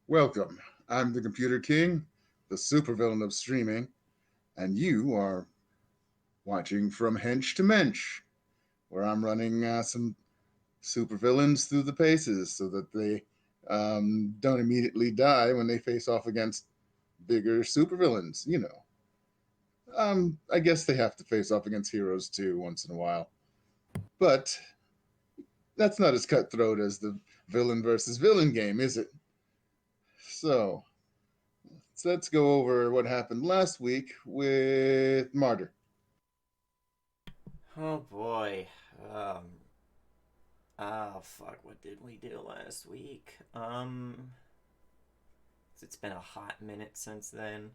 Welcome. I'm the Computer King, the supervillain of streaming, and you are watching From Hench to Mensch, where I'm running some supervillains through the paces so that they don't immediately die when they face off against bigger supervillains. I guess they have to face off against heroes too once in a while, but that's not as cutthroat as the villain versus villain game, is it? So let's go over what happened last week with Martyr. Oh boy. Um. Oh fuck. What did we do last week? It's been a hot minute since then.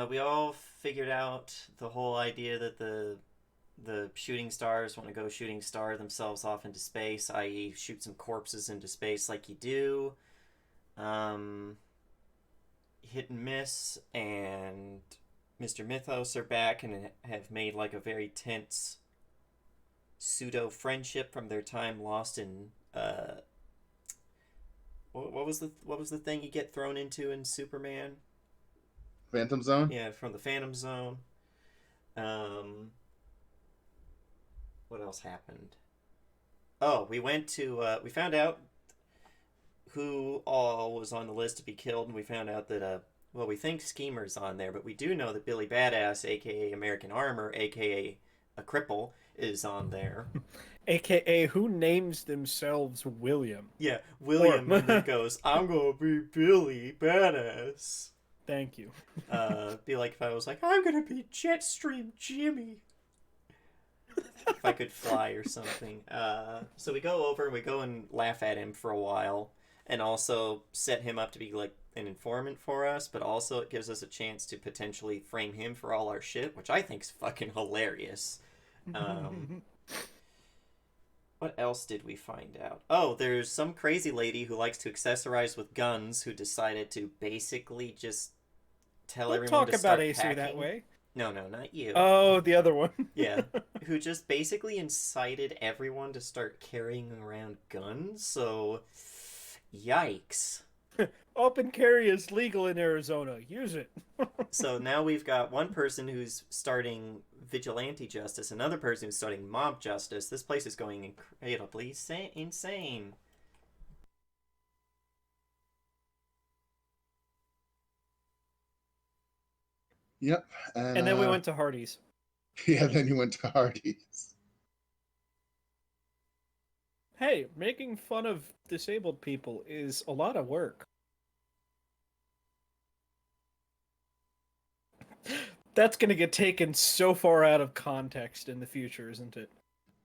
We all figured out the whole idea that the shooting stars want to go shooting star themselves off into space, i.e., shoot some corpses into space like you do. Um, Hit and Miss and Mr. Mythos are back and have made like a very tense pseudo friendship from their time lost in what was the thing you get thrown into in Superman? Phantom Zone? Yeah, from the Phantom Zone. Um, what else happened? Oh, we found out who all was on the list to be killed, and we found out that we think Schemer's on there, but we do know that Billy Badass, aka American Armor, aka a cripple, is on there. AKA who names themselves William. Yeah, William, and then goes, "I'm gonna be Billy Badass." Thank you. Be like if I was like, "I'm gonna be Jetstream Jimmy." If I could fly or something. So we go over, we go and laugh at him for a while, and also set him up to be like an informant for us, but also it gives us a chance to potentially frame him for all our shit, which I think is fucking hilarious. What else did we find out? Oh, there's some crazy lady who likes to accessorize with guns who decided to basically just tell Don't everyone talk to start about Acer packing. that way. No, not you. Oh, the other one. Yeah, who just basically incited everyone to start carrying around guns, so yikes. Open carry is legal in Arizona. Use it. So now we've got one person who's starting vigilante justice, another person who's starting mob justice. This place is going incredibly insane. Yep. And then we went to Hardee's. Yeah, then you went to Hardee's. Hey, making fun of disabled people is a lot of work. That's going to get taken so far out of context in the future, isn't it?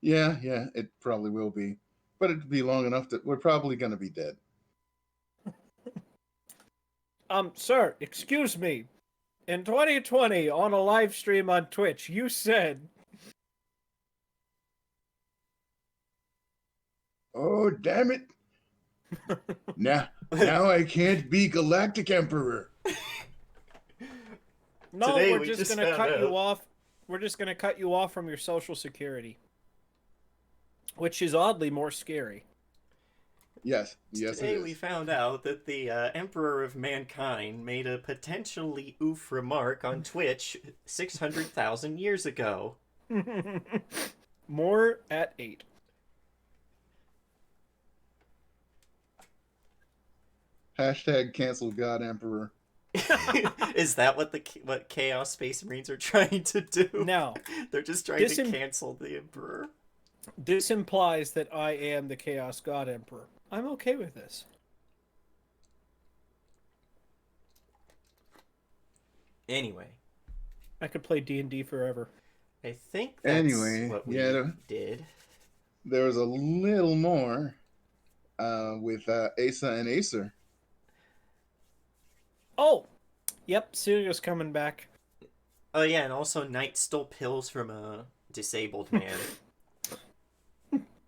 Yeah, it probably will be. But it'll be long enough that we're probably going to be dead. Sir, excuse me. In 2020, on a live stream on Twitch, you said... Oh, damn it. now I can't be Galactic Emperor. No, Today we're we just just going to found cut you out. off. We're just going to cut you off from your social security. Which is oddly more scary. Yes, Today it is. we found out that the Emperor of Mankind made a potentially oof remark on Twitch 600,000 years ago. More at 8. Hashtag cancel God Emperor. Is that what Chaos Space Marines are trying to do? Now, They're just trying to cancel the Emperor. This implies that I am the Chaos God Emperor. I'm okay with this. Anyway, I could play D&D forever. I think that's what we yeah, did. There was a little more with Asa and Acer. Oh! Yep, Celia's coming back. Oh yeah, and also Knight stole pills from a disabled man.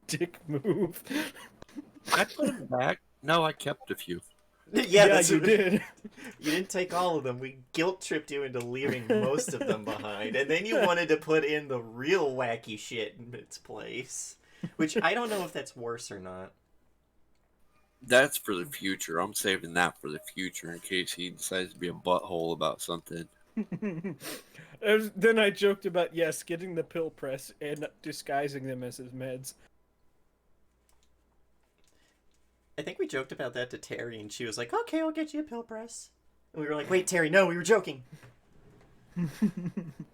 Dick move. I put them back. No, I kept a few. Yeah, you did. You didn't take all of them. We guilt tripped you into leaving most of them behind, and then you wanted to put in the real wacky shit in its place, which I don't know if that's worse or not. That's for the future. I'm saving that for the future in case he decides to be a butthole about something. Then I joked about, yes, getting the pill press and disguising them as his meds. I think we joked about that to Terry, and she was like, "Okay, I'll get you a pill press." And we were like, "Wait, Terry, no, we were joking."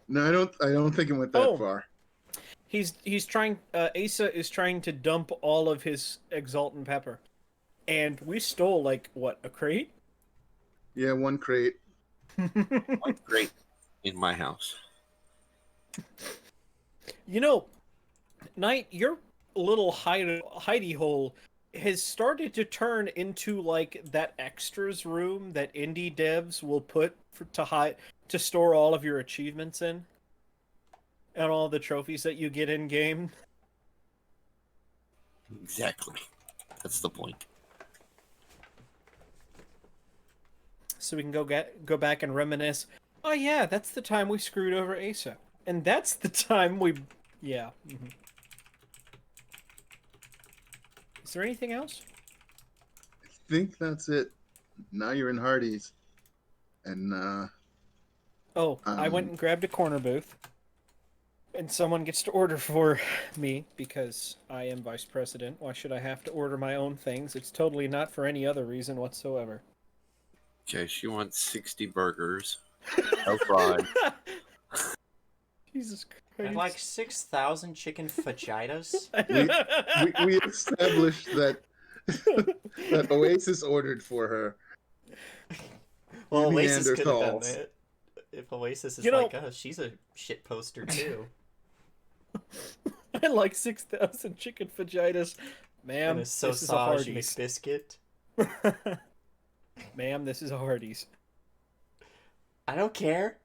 No, I don't think it went that Oh. far. He's trying. Asa is trying to dump all of his exaltant pepper, and we stole like what, a crate? Yeah, one crate. Great. In my house. You know, Knight, your little hidey hole has started to turn into like that extras room that indie devs will put to hide to store all of your achievements in and all the trophies that you get in game. Exactly. That's the point. So we can go back and reminisce. Oh yeah, that's the time we screwed over Asa, and that's the time we, yeah. Is there anything else? I think that's it. Now you're in Hardee's, and Oh, I went and grabbed a corner booth, and someone gets to order for me because I am vice president. Why should I have to order my own things? It's totally not for any other reason whatsoever. Okay, she wants 60 burgers. No fries. Jesus I'd Christ. like 6,000 chicken fajitas. we established that that Oasis ordered for her. Well, Oasis could have done Neanderthals. that. If Oasis is You know- like, oh, she's a shit poster too. I like 6,000 chicken fajitas. Ma'am, And a this is a sausage Hardee's. McBiscuit. Ma'am, this is a Hardee's. I don't care.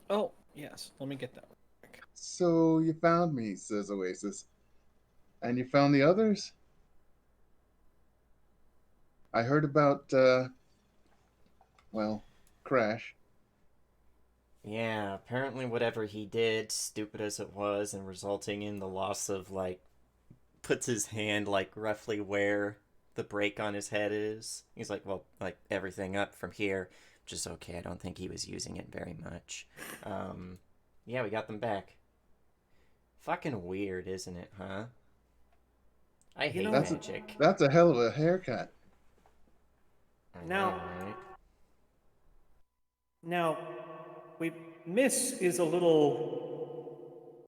Oh, yes. Let me get that. So you found me, says Oasis. And you found the others? I heard about, well, Crash. Yeah, apparently whatever he did, stupid as it was, and resulting in the loss of, like, puts his hand, like, roughly where the break on his head is. He's like, well, like, everything up from here, which is okay. I don't think he was using it very much. Yeah, we got them back. Fucking weird, isn't it, huh? I hate That's magic. That's a hell of a haircut. I Now- know, right? Now, Miss is a little,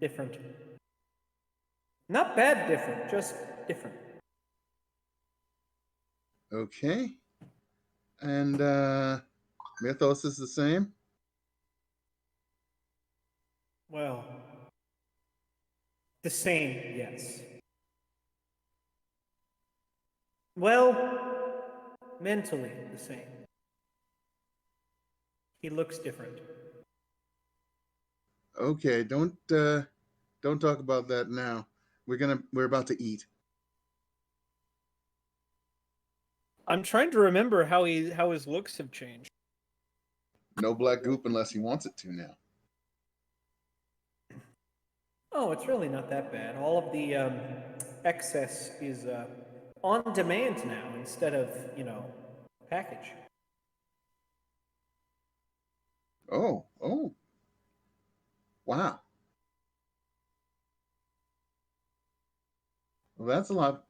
different. Not bad different, just different. Okay. And Mythos is the same? Well, the same, yes. Well, mentally the same. He looks different. Okay, don't talk about that now. We're about to eat. I'm trying to remember how his looks have changed. No black goop unless he wants it to now. Oh, it's really not that bad. All of the excess is on demand now instead of, package. Oh. Wow. Well, that's a lot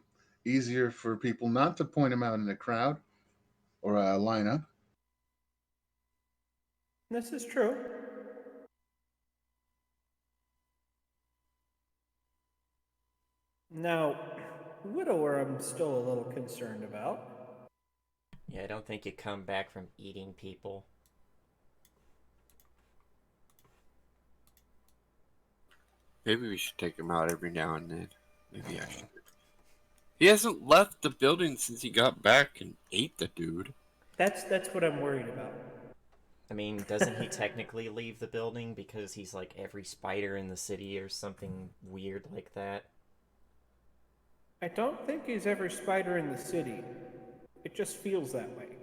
easier for people not to point him out in a crowd or a lineup. This is true. Now, Widower I'm still a little concerned about. Yeah, I don't think you come back from eating people. Maybe we should take him out every now and then. Maybe I should. He hasn't left the building since he got back and ate the dude. That's what I'm worried about. I mean, doesn't he technically leave the building because he's like every spider in the city or something weird like that? I don't think he's every spider in the city. It just feels that way.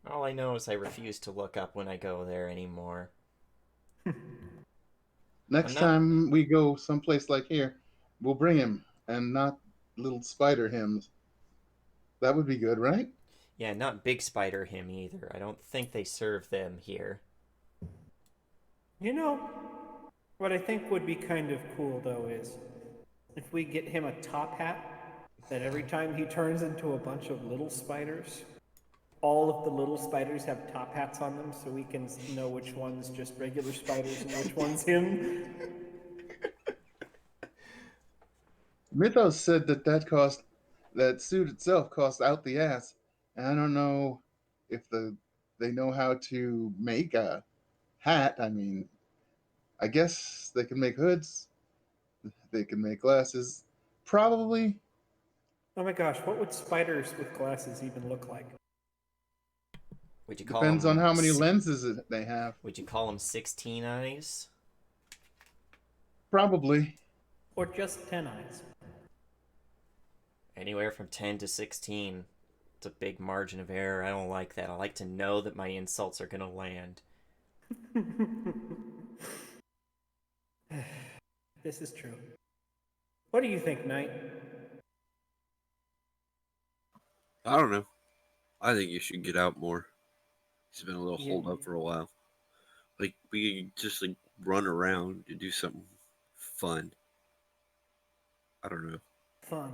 All I know is I refuse to look up when I go there anymore. I'm Next not. time we go someplace like here, we'll bring him and not little spider hymns. That would be good, right? Yeah, not big spider him either. I don't think they serve them here. You know, what I think would be kind of cool though is if we get him a top hat that every time he turns into a bunch of little spiders, all of the little spiders have top hats on them so we can know which one's just regular spiders and which one's him. Mythos said that suit itself cost out the ass, and I don't know if they know how to make a hat. I mean, I guess they can make hoods, they can make glasses, probably. Oh my gosh, what would spiders with glasses even look like? Would you call Depends on them? how many lenses they have. Would you call them 16 eyes? Probably. Or just 10 eyes? Anywhere from 10 to 16. It's a big margin of error. I don't like that. I like to know that my insults are gonna land. This is true. What do you think, Knight? I don't know. I think you should get out more. He's been a little Yeah. holed up for a while. Like we could just like run around and do something fun. I don't know. Fun.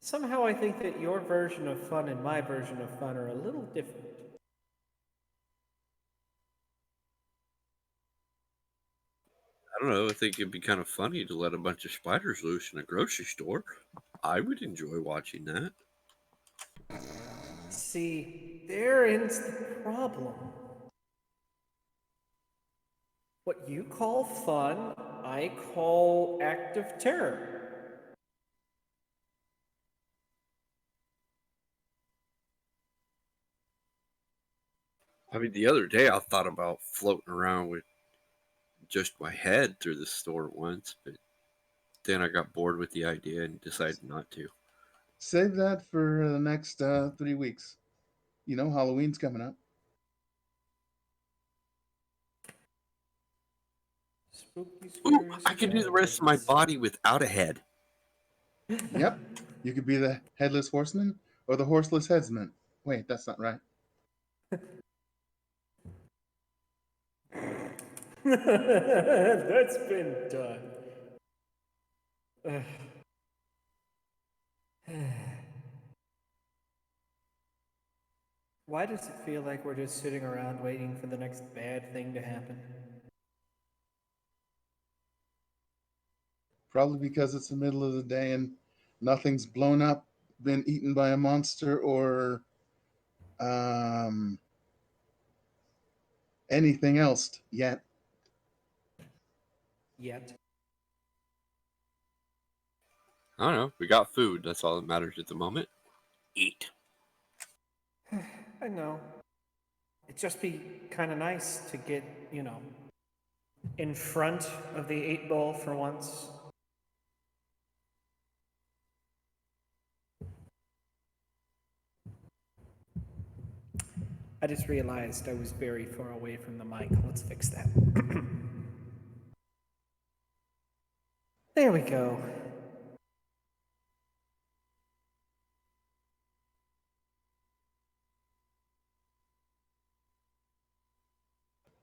Somehow I think that your version of fun and my version of fun are a little different. I don't know. I think it'd be kind of funny to let a bunch of spiders loose in a grocery store. I would enjoy watching that. See, therein's the problem. What you call fun, I call active terror. I mean, the other day I thought about floating around with just my head through the store once, but then I got bored with the idea and decided not to. Save that for the next 3 weeks. You know, Halloween's coming up. Spooky, Ooh, scary I could do the rest of my skeletons. body without a head. Yep. You could be the headless horseman or the horseless headsman. Wait, that's not right. That's been done. Why does it feel like we're just sitting around waiting for the next bad thing to happen? Probably because it's the middle of the day and nothing's blown up, been eaten by a monster, or um, anything else yet. Yet. I don't know. We got food. That's all that matters at the moment. Eat. I know. It'd just be kind of nice to get, in front of the 8 ball for once. I just realized I was very far away from the mic. Let's fix that. There we go.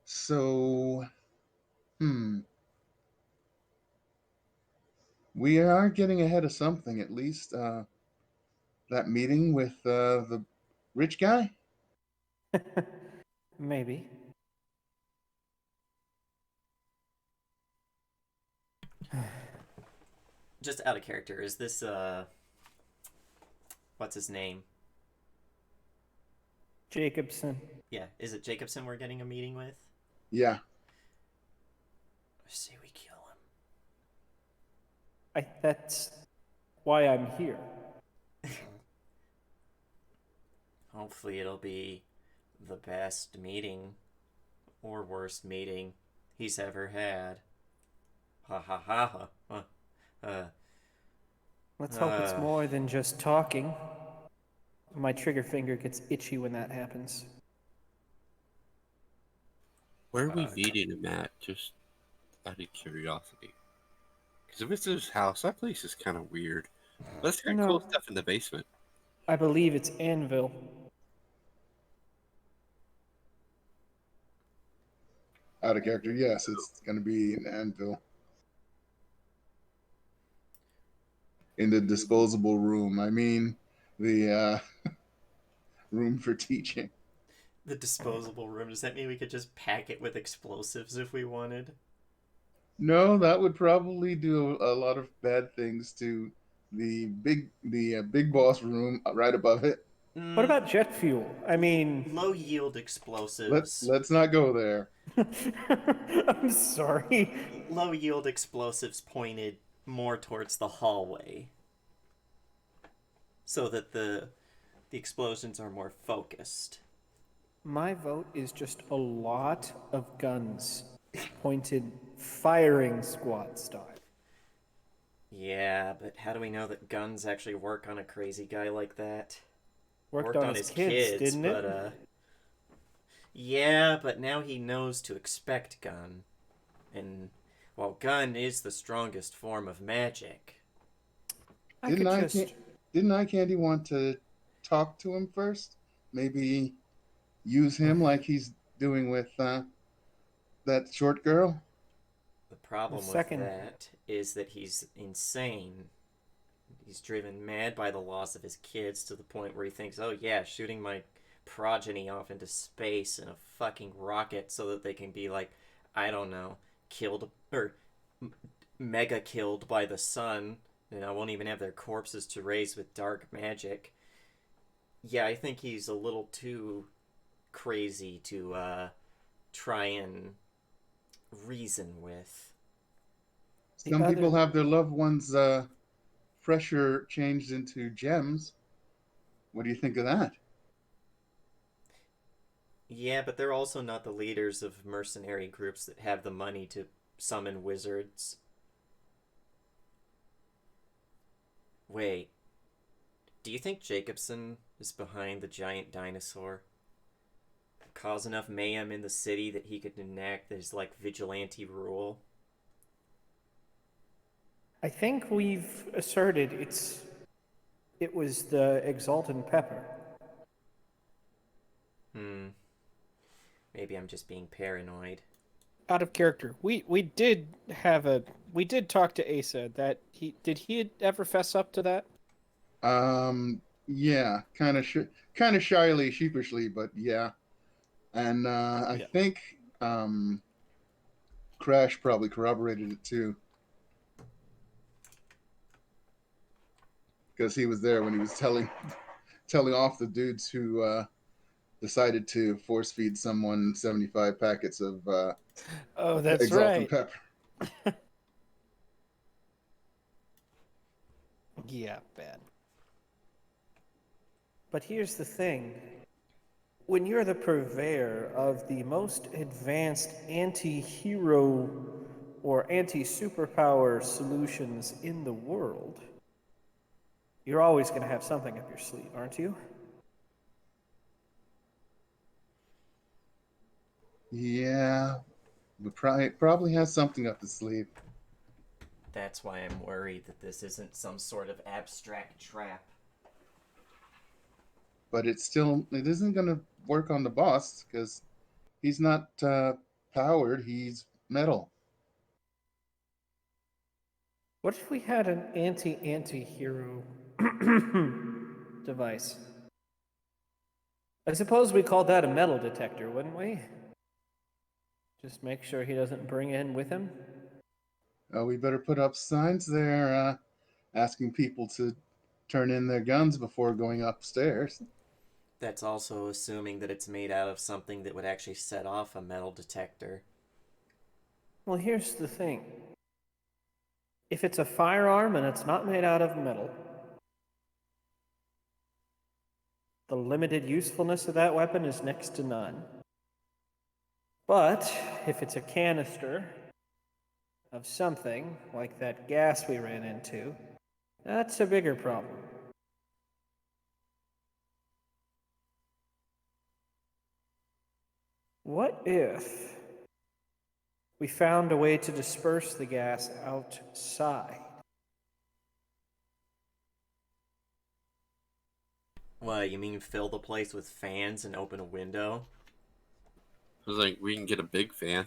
So, we are getting ahead of something at least. That meeting with the rich guy? Maybe. Just out of character, is this what's his name? Jacobson. Yeah, is it Jacobson we're getting a meeting with? Yeah. I say we kill him. That's why I'm here. Hopefully it'll be the best meeting or worst meeting he's ever had. Ha ha ha ha. Let's hope it's more than just talking. My trigger finger gets itchy when that happens. Where are we meeting him at? Just out of curiosity. Because if it's his house, that place is kind of weird. Let's get cool No. stuff in the basement. I believe it's Anvil. Out of character, yes, it's going to be an anvil in the disposable room. I mean, the room for teaching. The disposable room. Does that mean we could just pack it with explosives if we wanted? No, that would probably do a lot of bad things to the big boss room right above it. What about jet fuel? I mean, Low yield explosives. Let's not go there. I'm sorry. Low yield explosives pointed more towards the hallway, so that the explosions are more focused. My vote is just a lot of guns pointed firing squad style. Yeah, but how do we know that guns actually work on a crazy guy like that? Worked on his kids, didn't it? But yeah, but now he knows to expect gun. And while gun is the strongest form of magic. Didn't Eye Candy want to talk to him first? Maybe use him like he's doing with that short girl? The problem with that is that he's insane. He's driven mad by the loss of his kids to the point where he thinks, oh yeah, shooting my progeny off into space in a fucking rocket so that they can be like, I don't know, killed or mega killed by the sun, and I won't even have their corpses to raise with dark magic. Yeah, I think he's a little too crazy to try and reason with. Some people have their loved ones' pressure changed into gems. What do you think of that? Yeah, but they're also not the leaders of mercenary groups that have the money to summon wizards. Wait, do you think Jacobson is behind the giant dinosaur? Cause enough mayhem in the city that he could enact his, like, vigilante rule? I think we've asserted it was the Exalted Pepper. Maybe I'm just being paranoid. Out of character. We did talk to Asa. That he ever fess up to that? Yeah, kind of shyly, sheepishly, but yeah. And I think Crash probably corroborated it too, because he was there when he was telling off the dudes who decided to force feed someone 75 packets of oh, that's Exalted right. Pepper. Yeah, bad. But here's the thing. When you're the purveyor of the most advanced anti-hero or anti-superpower solutions in the world, you're always going to have something up your sleeve, aren't you? Yeah, but probably has something up his sleeve. That's why I'm worried that this isn't some sort of abstract trap. But it isn't going to work on the boss because he's not powered. He's metal. What if we had an anti-hero device? I suppose we called that a metal detector, wouldn't we? Just make sure he doesn't bring in with him. We better put up signs there asking people to turn in their guns before going upstairs. That's also assuming that it's made out of something that would actually set off a metal detector. Well, here's the thing. If it's a firearm and it's not made out of metal, the limited usefulness of that weapon is next to none. But if it's a canister of something, like that gas we ran into, That's a bigger problem. What if we found a way to disperse the gas outside? What, you mean fill the place with fans and open a window? I was like, we can get a big fan.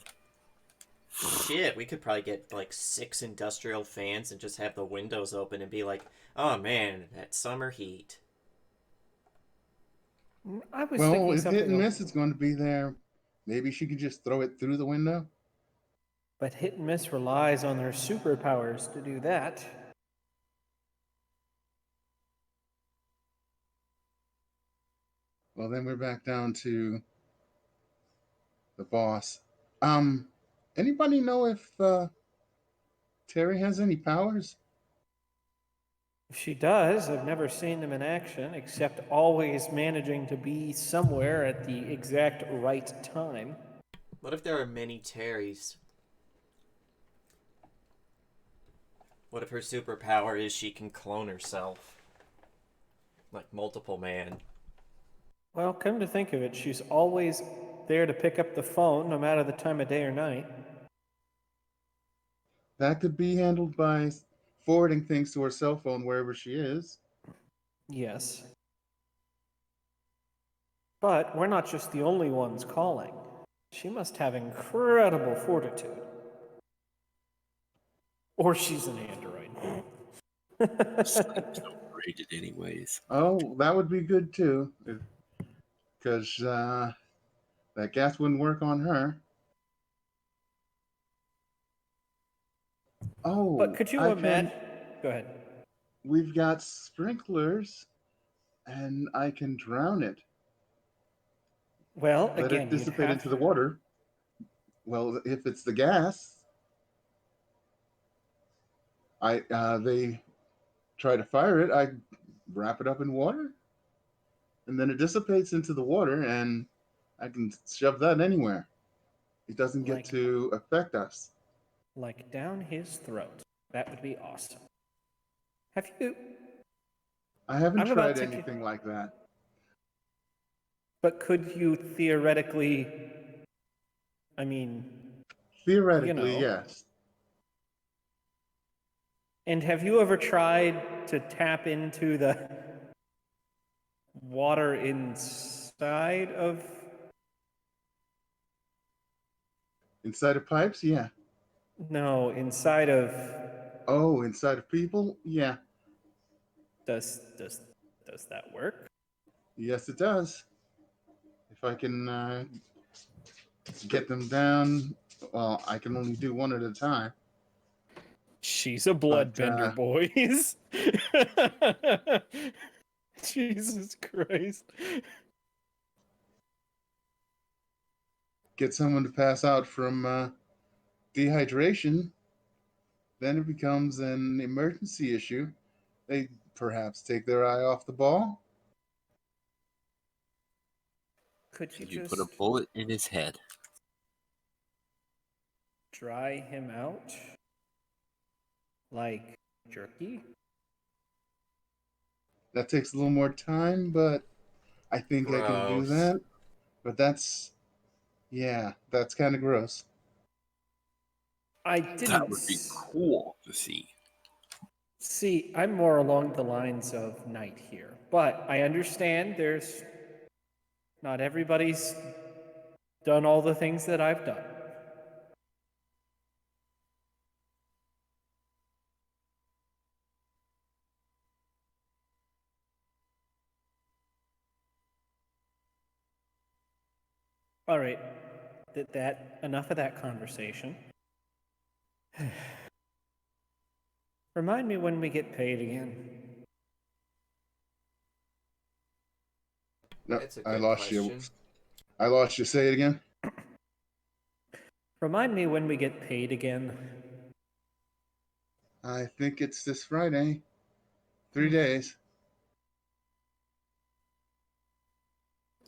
Shit, we could probably get like 6 industrial fans and just have the windows open and be like, oh man, that summer heat. I was Well, thinking if hit something and of, miss is going to be there, maybe she could just throw it through the window. but hit and miss relies on their superpowers to do that. Well, then we're back down to the boss. Anybody know if Terry has any powers? If she does, I've never seen them in action, except always managing to be somewhere at the exact right time. What if there are many Terrys? What if her superpower is she can clone herself? Like multiple man. Well, come to think of it, she's always there to pick up the phone, no matter the time of day or night. That could be handled by forwarding things to her cell phone wherever she is. Yes. But we're not just the only ones calling. She must have incredible fortitude. Or she's an android. Sleep's overrated, anyways. Oh, that would be good too, because that gas wouldn't work on her. But Oh, could you I imagine? can. Go ahead. We've got sprinklers, and I can drown it. Well, Let it again, you'd dissipate have. into the water. Well, if it's the gas, I they try to fire it. I wrap it up in water, and then it dissipates into the water, and I can shove that anywhere. It doesn't get Like, to affect us. like down his throat. That would be awesome. Have you? I haven't I'm about tried to. anything like that. But could you theoretically? I mean, you Theoretically, know. yes. And have you ever tried to tap into the water inside of? Inside of pipes, yeah. No, inside of. Oh, inside of people, yeah. Does that work? Yes, it does. If I can get them down, well, I can only do one at a time. She's a But bloodbender, boys. Jesus Christ. get someone to pass out from dehydration, then it becomes an emergency issue. They perhaps take their eye off the ball. Could you You just put a bullet in his head. dry him out? Like jerky? That takes a little more time, but I think I can do Gross. that. But yeah, that's kind of gross. I That didn't would be cool to see. see. I'm more along the lines of night here, but I understand there's not everybody's done all the things that I've done. All right, that enough of that conversation. Remind me when we get paid again. No, That's a I good lost you. question. I lost you. Say it again. Remind me when we get paid again. I think it's this Friday. 3 days.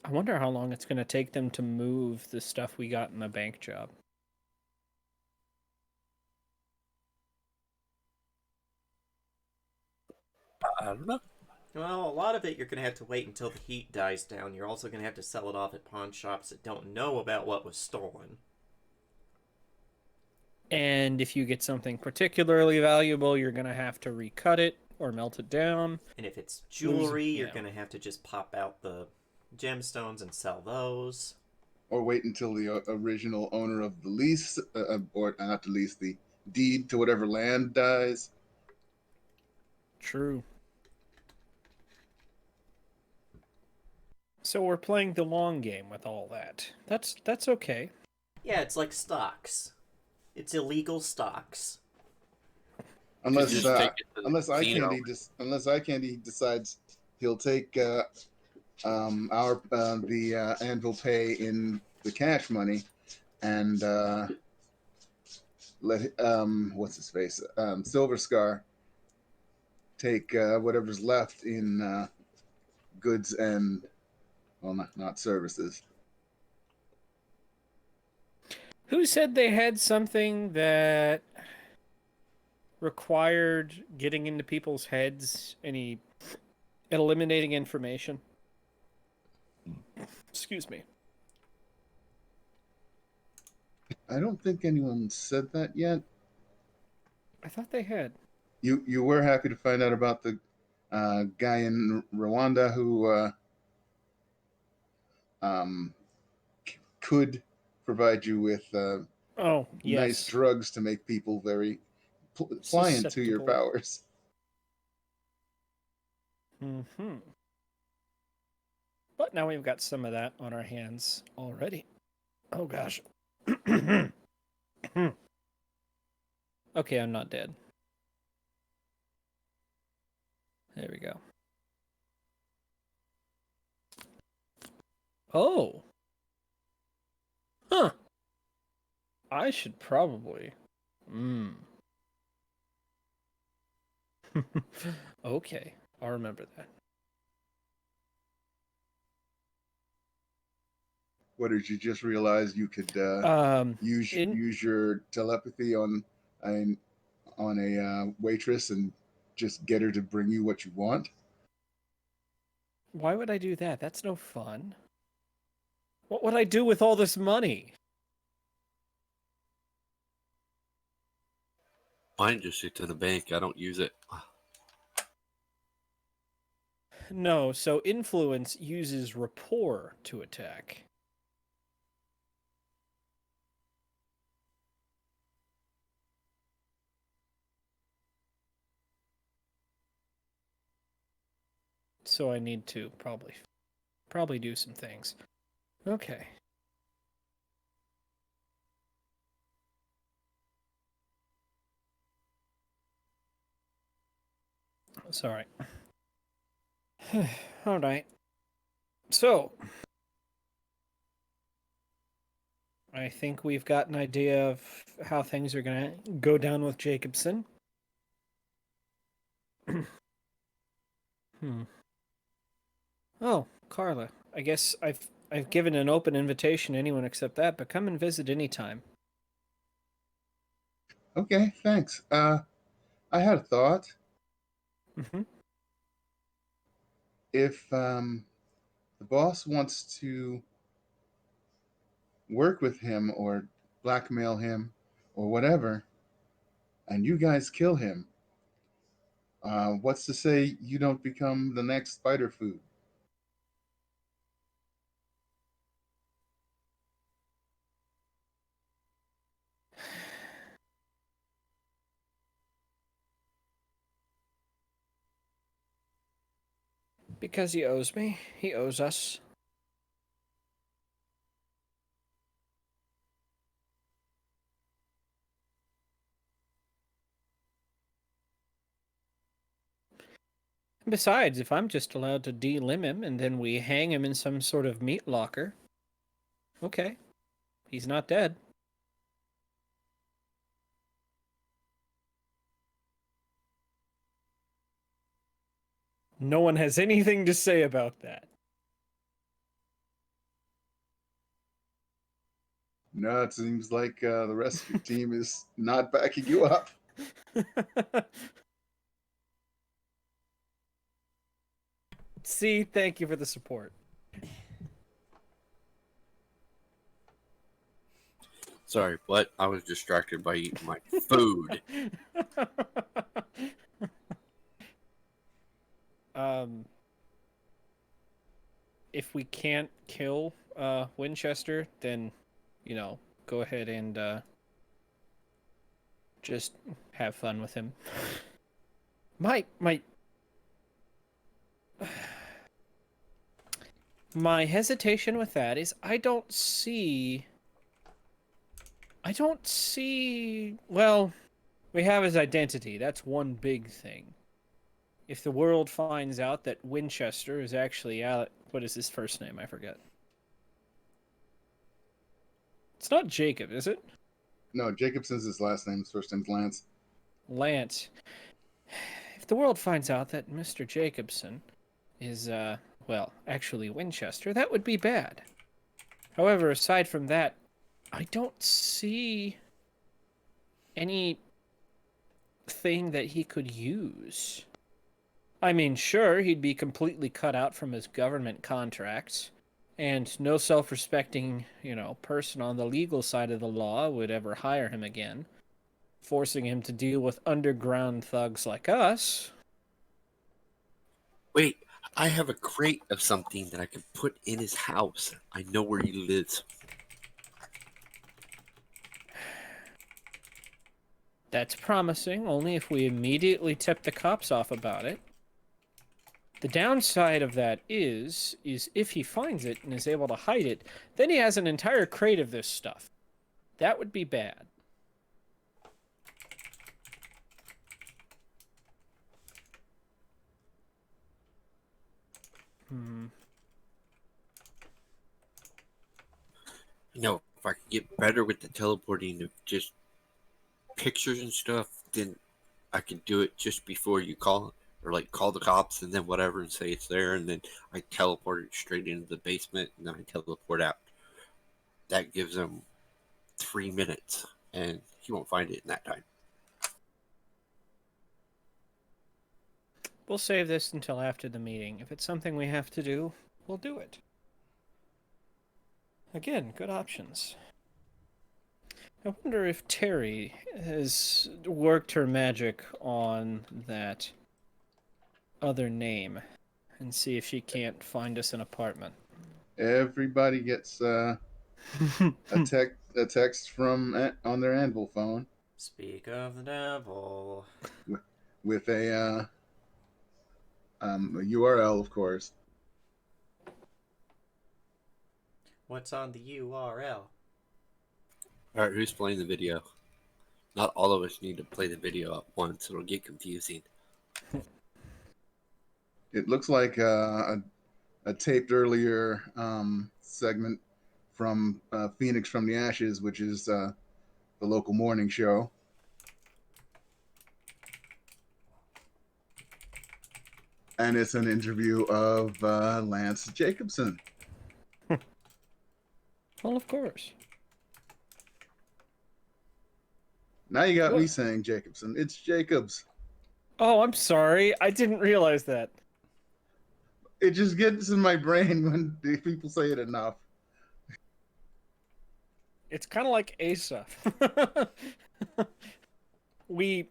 I wonder how long it's going to take them to move the stuff we got in the bank job. I don't know. Well, a lot of it you're going to have to wait until the heat dies down. You're also going to have to sell it off at pawn shops that don't know about what was stolen. And if you get something particularly valuable, you're going to have to recut it or melt it down. And if it's jewelry, you're yeah. going to have to just pop out the gemstones and sell those. Or wait until the original owner of the lease, or not the lease, the deed to whatever land dies. True. So we're playing the long game with all that. That's okay. Yeah, it's like stocks. It's illegal stocks. Unless Just take it to the unless eye casino. candy decides he'll take the anvil pay in the cash money and let what's his face Silver Scar take whatever's left in goods and not services. Who said they had something that required getting into people's heads and eliminating information? Excuse me. I don't think anyone said that yet. I thought they had. You were happy to find out about the guy in Rwanda who um, could provide you with Oh, yes. nice drugs to make people very pliant to your Susceptible. powers. Mm-hmm. But now we've got some of that on our hands already. Oh, gosh. Okay, I'm not dead. There we go. Oh. Huh. I should probably. Okay, I'll remember that. What did you just realize you could use your telepathy on a waitress and just get her to bring you what you want? Why would I do that? That's no fun. What would I do with all this money? Mine just sits in the bank. I don't use it. No, so influence uses rapport to attack. So I need to probably do some things. Okay. Sorry. All right. So, I think we've got an idea of how things are going to go down with Jacobson. Oh, Carla. I guess I've given an open invitation to anyone except that, but come and visit anytime. Okay, thanks. I had a thought. Mm-hmm. If the boss wants to work with him or blackmail him or whatever, and you guys kill him, what's to say you don't become the next spider food? Because he owes me. He owes us. Besides, if I'm just allowed to delimb him and then we hang him in some sort of meat locker, okay, he's not dead. No one has anything to say about that. No, it seems like the rest of your team is not backing you up. See, thank you for the support. Sorry, what? I was distracted by eating my food. um, if we can't kill Winchester, then, go ahead and just have fun with him. My hesitation with that is I don't see. Well, we have his identity. That's one big thing. If the world finds out that Winchester is actually what is his first name? I forget. It's not Jacob, is it? No, Jacobson's his last name. His first name's Lance. Lance. If the world finds out that Mr. Jacobson is, actually Winchester, that would be bad. However, aside from that, I don't see any thing that he could use. I mean, sure, he'd be completely cut out from his government contracts, and no self-respecting, person on the legal side of the law would ever hire him again, forcing him to deal with underground thugs like us. Wait, I have a crate of something that I can put in his house. I know where he lives. That's promising, only if we immediately tip the cops off about it. The downside of that is if he finds it and is able to hide it, then he has an entire crate of this stuff. That would be bad. If I could get better with the teleporting of just pictures and stuff, then I could do it just before you call, or like call the cops and then whatever and say it's there, and then I teleport it straight into the basement and then I teleport out. That gives him 3 minutes, and he won't find it in that time. We'll save this until after the meeting. If it's something we have to do, we'll do it. Again, good options. I wonder if Terry has worked her magic on that other name and see if she can't find us an apartment. Everybody gets a text from on their Anvil phone Speak of the devil. with a URL, of course. What's on the URL? All right, who's playing the video? Not all of us need to play the video at once. It'll get confusing. It looks like a taped earlier segment from Phoenix from the Ashes, which is the local morning show. And it's an interview of Lance Jacobson. Well, of course. Now you got What? me saying Jacobson. It's Jacobs. Oh, I'm sorry. I didn't realize that. It just gets in my brain when people say it enough. It's kind of like Asa. We,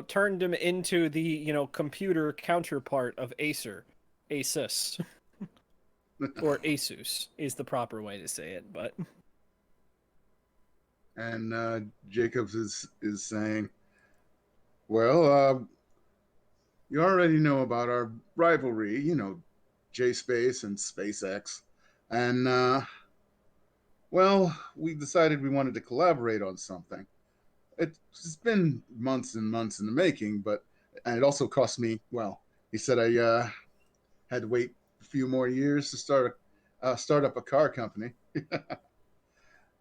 turned him into the, computer counterpart of Acer. Asus. Or Asus is the proper way to say it, but... And Jacobs is saying, well, you already know about our rivalry, J-Space and SpaceX. And, well, we decided we wanted to collaborate on something. It's been months and months in the making, and it also cost me, well, he said I had to wait a few more years to start up a car company.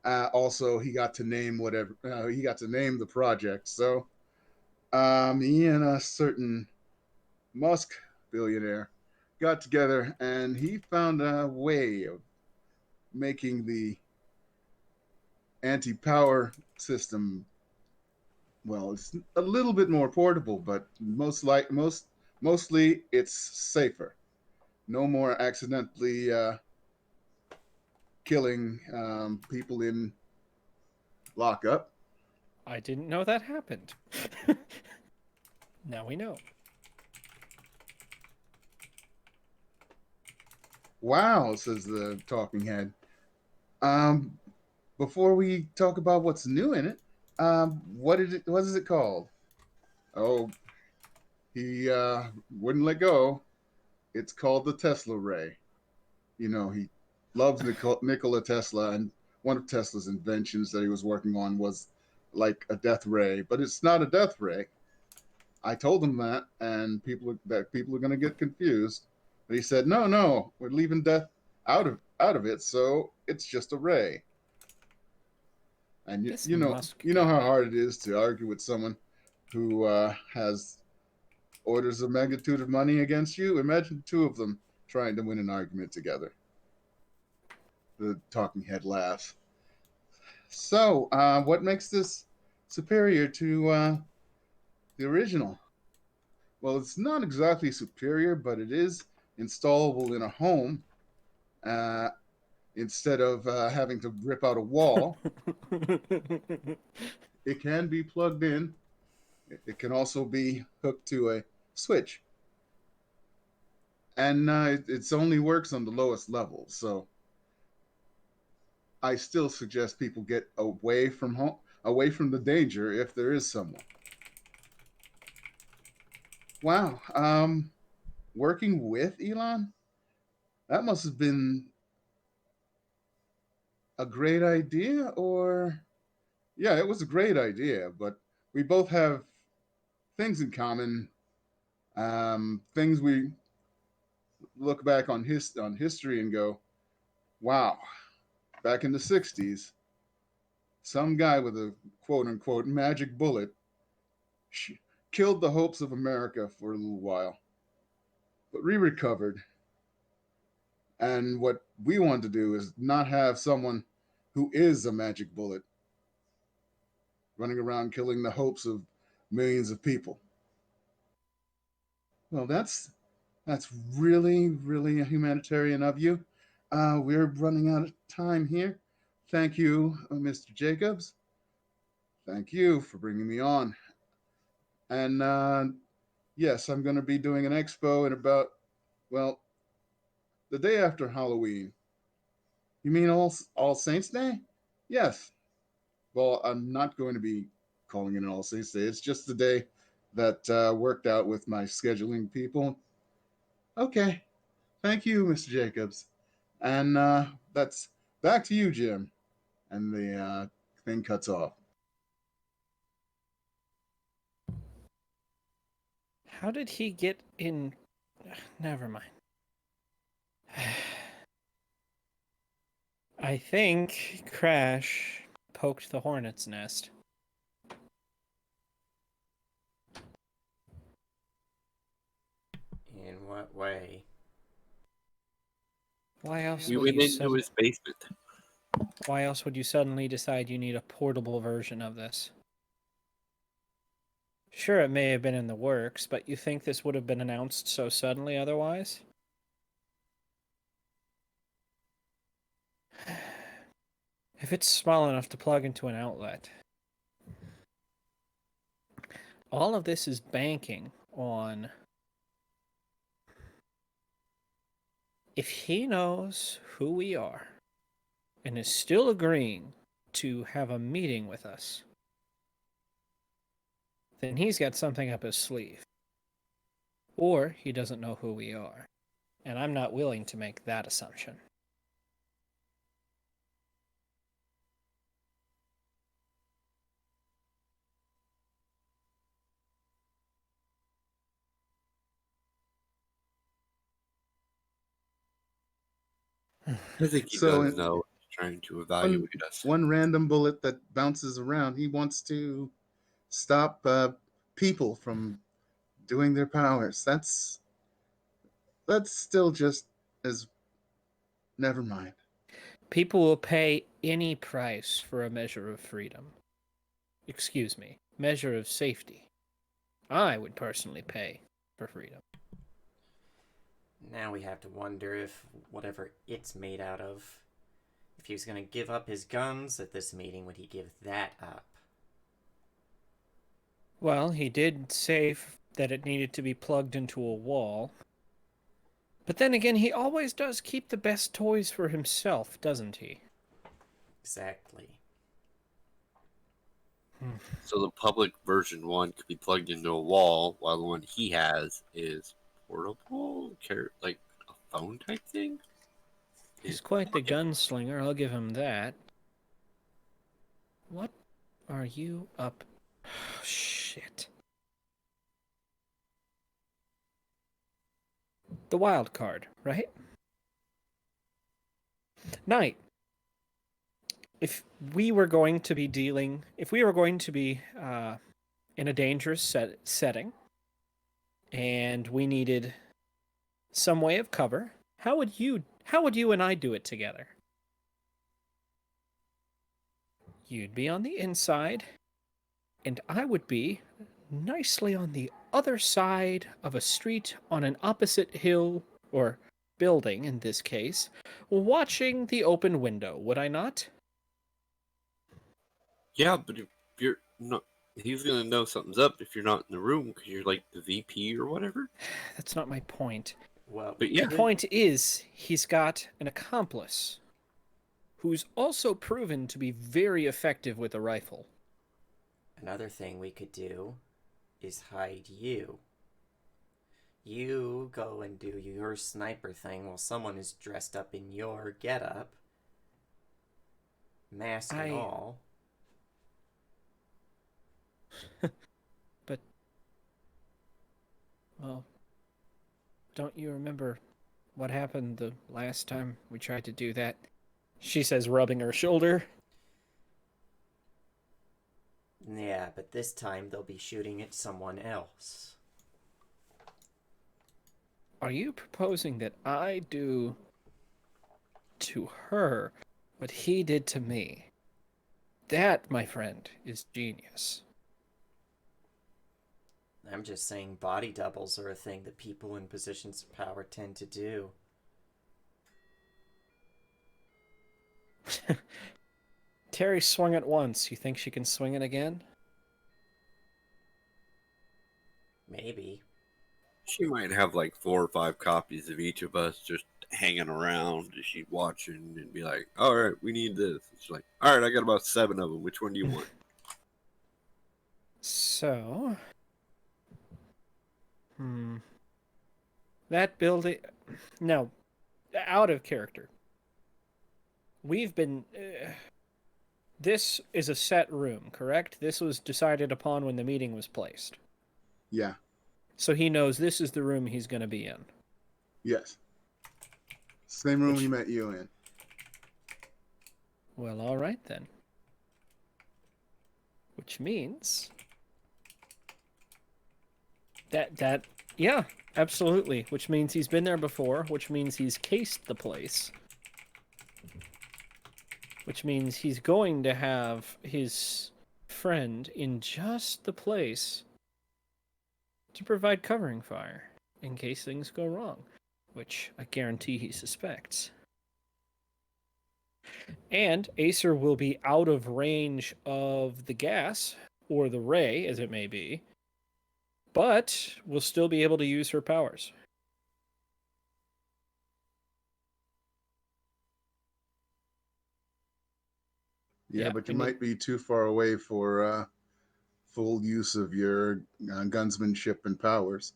Also, he got to name the project. So, me and a certain Musk billionaire got together, and he found a way of making the anti-power system. Well, it's a little bit more portable, but mostly it's safer. no more accidentally killing people in lockup. I didn't know that happened. Now we know. Wow, says the talking head. Um, before we talk about what's new in it, what is it called? Oh, he wouldn't let go. It's called the Tesla ray. You know, he loves Nikola Tesla, and one of Tesla's inventions that he was working on was like a death ray, but it's not a death ray. I told him that, and people are going to get confused. But he said, "No, no, we're leaving death out of it, so it's just a ray." And This you know how Musk guy. hard it is to argue with someone who has orders of magnitude of money against you. Imagine two of them trying to win an argument together. The talking head laughs. So, what makes this superior to the original? Well, it's not exactly superior, but it is installable in a home uh, instead of having to rip out a wall. It can be plugged in. It can also be hooked to a switch, and it only works on the lowest level. So I still suggest people get away from home, away from the danger if there is someone. Wow. Working with Elon, that must have been a great idea, or yeah, it was a great idea. But we both have things in common. Things we look back on history and go, wow, back in the '60s, some guy with a quote unquote magic bullet sh- killed the hopes of America for a little while, but we recovered. And what we want to do is not have someone who is a magic bullet running around killing the hopes of millions of people. Well, that's really, really humanitarian of you. We're running out of time here. Thank you, Mr. Jacobs. Thank you for bringing me on. And yes, I'm going to be doing an expo in about, well, the day after Halloween. You mean All Saints Day? Yes. Well, I'm not going to be calling it an All Saints Day. It's just the day that worked out with my scheduling people. Okay. Thank you, Mr. Jacobs. And that's back to you, Jim. And the thing cuts off. How did he get in? Never mind. I think Crash poked the hornet's nest. In what way? Why else We would went you into his basement. Why else would you suddenly decide you need a portable version of this? Sure, it may have been in the works, but you think this would have been announced so suddenly otherwise? If it's small enough to plug into an outlet, all of this is banking on if he knows who we are and is still agreeing to have a meeting with us, then he's got something up his sleeve. Or he doesn't know who we are. And I'm not willing to make that assumption. I think he So does know. He's trying to one evaluate us. one random bullet that bounces around. He wants to stop people from doing their powers. That's still just as never mind. People will pay any price for a measure of freedom. Excuse me, measure of safety. I would personally pay for freedom. Now we have to wonder if whatever it's made out of, if he was going to give up his guns at this meeting, would he give that up? Well, he did say that it needed to be plugged into a wall. But then again, he always does keep the best toys for himself, doesn't he? Exactly. So the public version one could be plugged into a wall, while the one he has is portable, like a phone type thing. He's quite the gunslinger, I'll give him that. What are you up? Shit. The wild card, right? Knight. If we were going to be in a dangerous setting, and we needed some way of cover, how would you and I do it together? You'd be on the inside, and I would be nicely on the other side of a street on an opposite hill, or building in this case, watching the open window, would I not? Yeah, but if you're not, he's gonna know something's up if you're not in the room because you're like the VP or whatever. That's not my point. Well, But yeah, The point is, he's got an accomplice who's also proven to be very effective with a rifle. another thing we could do is hide you. You go and do your sniper thing while someone is dressed up in your getup, mask and all. But, well, don't you remember what happened the last time we tried to do that? She says, rubbing her shoulder. Yeah, but this time they'll be shooting at someone else. Are you proposing that I do to her what he did to me? That, my friend, is genius. I'm just saying body doubles are a thing that people in positions of power tend to do. Terry swung it once. You think she can swing it again? Maybe. she might have like 4 or 5 copies of each of us just hanging around. Is she watching and be like, "All right, we need this." She's like, "All right, I got about 7 of them. Which one do you want?" So, that building. No, out of character. We've been. This is a set room, correct? This was decided upon when the meeting was placed. Yeah. So he knows this is the room he's going to be in. Yes. Same room he met you in. Well, all right then. Which means that yeah, absolutely. Which means he's been there before, which means he's cased the place. Which means he's going to have his friend in just the place to provide covering fire in case things go wrong, which I guarantee he suspects. And Acer will be out of range of the gas, or the ray, as it may be, but will still be able to use her powers. Yeah, but you might be too far away for full use of your gunsmanship and powers.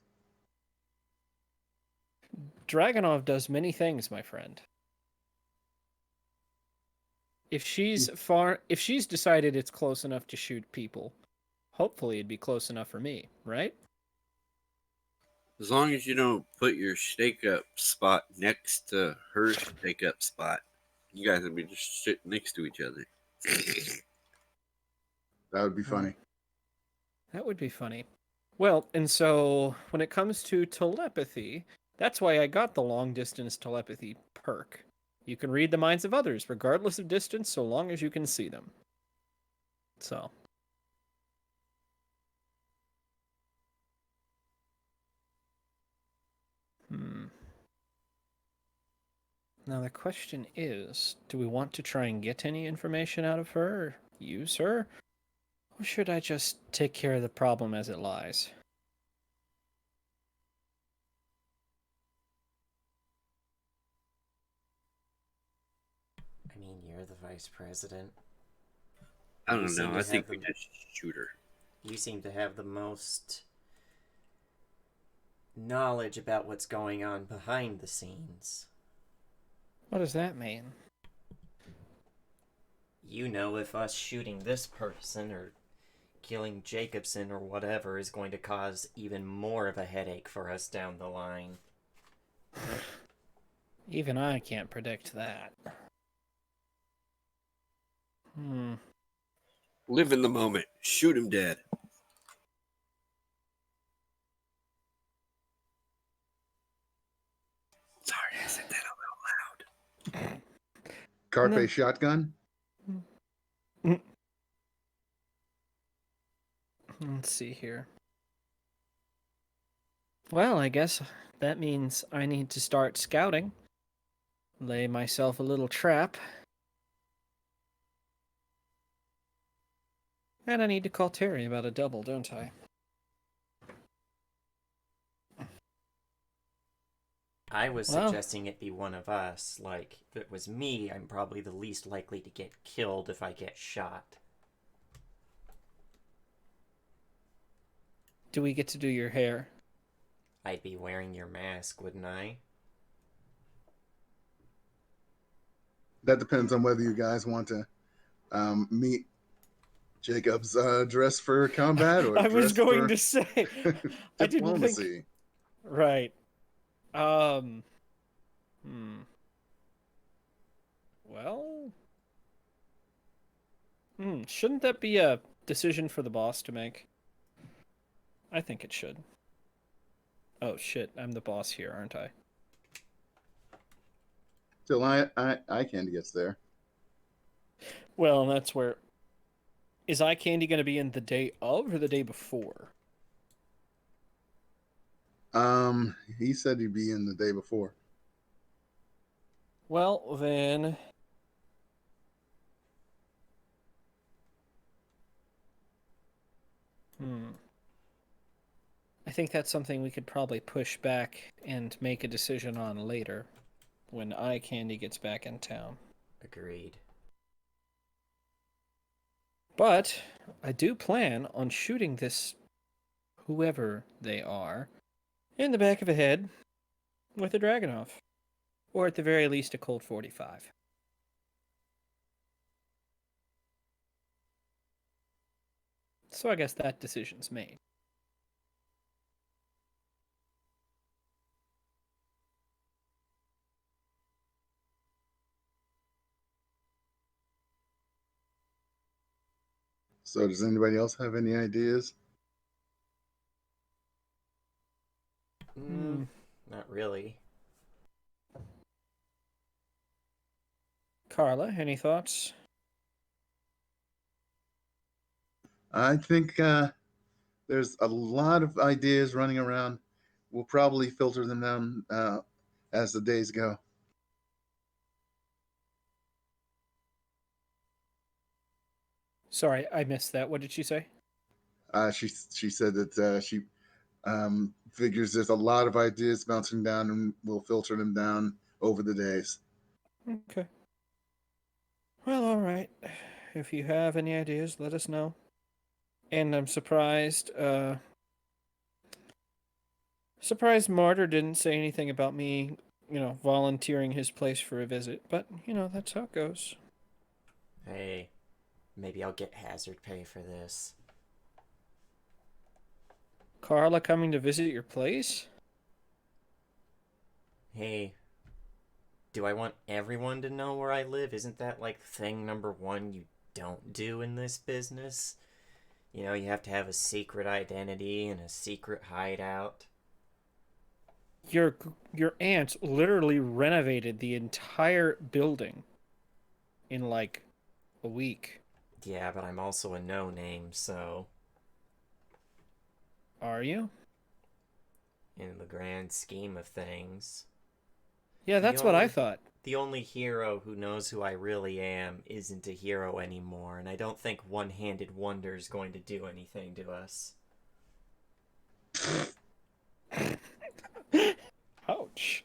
Dragonov does many things, my friend. If she's decided it's close enough to shoot people, hopefully it'd be close enough for me, right? As long as you don't put your stake up spot next to her stake up spot, you guys would be just sitting next to each other. That would be funny. That would be funny. Well, and so when it comes to telepathy, that's why I got the long distance telepathy perk. You can read the minds of others, regardless of distance, so long as you can see them. So. Now the question is, do we want to try and get any information out of her, or use her? Or should I just take care of the problem as it lies? I mean, you're the vice president. I You don't seem know. to I think have we the just shoot her. you seem to have the most knowledge about what's going on behind the scenes. What does that mean? You know if us shooting this person or killing Jacobson or whatever is going to cause even more of a headache for us down the line. Even I can't predict that. Hmm. Live in the moment. Shoot him dead. Sorry, I said that out loud. Carpe No. shotgun. Let's see here. Well, I guess that means I need to start scouting. Lay myself a little trap. And I need to call Terry about a double, don't I? I was Well, suggesting it be one of us. Like, if it was me, I'm probably the least likely to get killed if I get shot. do we get to do your hair? I'd be wearing your mask, wouldn't I? That depends on whether you guys want to meet Jacob's dress for combat or I was dress going for to say, I didn't think. diplomacy. Right. Um. Hmm. Well. Shouldn't that be a decision for the boss to make? I think it should. Oh shit, I'm the boss here, aren't I? Till eye candy gets there. Well, that's where. Is eye candy going to be in the day of or the day before? He said he'd be in the day before. Well, then. I think that's something we could probably push back and make a decision on later when eye candy gets back in town. Agreed. But I do plan on shooting this whoever they are in the back of the head with a Dragunov. Or at the very least a Colt 45. So I guess that decision's made. So does anybody else have any ideas? Not really. Carla, any thoughts? I think there's a lot of ideas running around. We'll probably filter them down as the days go. Sorry, I missed that. What did she say? She said that she figures there's a lot of ideas bouncing down, and we'll filter them down over the days. Okay. Well, all right. If you have any ideas, let us know. And I'm surprised Martyr didn't say anything about me, volunteering his place for a visit. But, that's how it goes. Hey, maybe I'll get hazard pay for this. Carla coming to visit your place? Hey, do I want everyone to know where I live? Isn't that like thing number one you don't do in this business? You know, you have to have a secret identity and a secret hideout. Your aunt literally renovated the entire building in like a week. Yeah, but I'm also a no-name, so Are you? in the grand scheme of things. Yeah, The that's what I only thought. The only hero who knows who I really am isn't a hero anymore, and I don't think one-handed wonder is going to do anything to us. Ouch.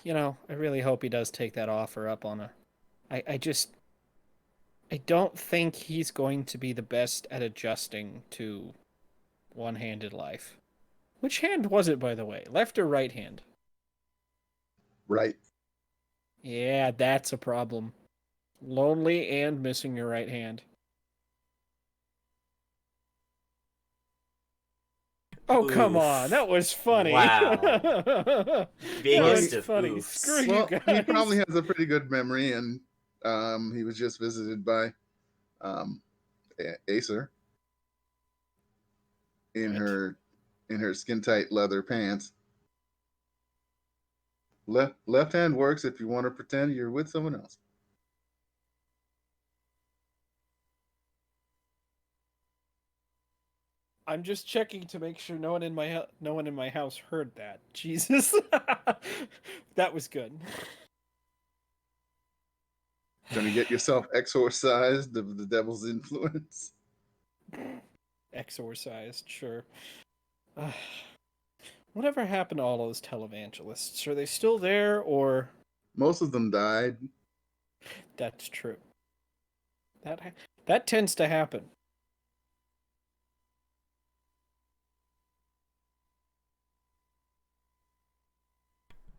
You know, I really hope he does take that offer up on a. I don't think he's going to be the best at adjusting to one-handed life. Which hand was it, by the way? Left or right hand? Right. Yeah, that's a problem. Lonely and missing your right hand. Oh, come on. Oof. That was funny. Wow. That Biggest was of funny. oofs. Screw you Well, guys. he probably has a pretty good memory, and he was just visited by um, Acer in What? her skin tight leather pants. Left hand works if you want to pretend you're with someone else. I'm just checking to make sure no one in my house heard that. Jesus. That was good. Gonna get yourself exorcised of the devil's influence. Exorcised, sure. Whatever happened to all those televangelists? Are they still there, or Most of them died. that's true? That tends to happen.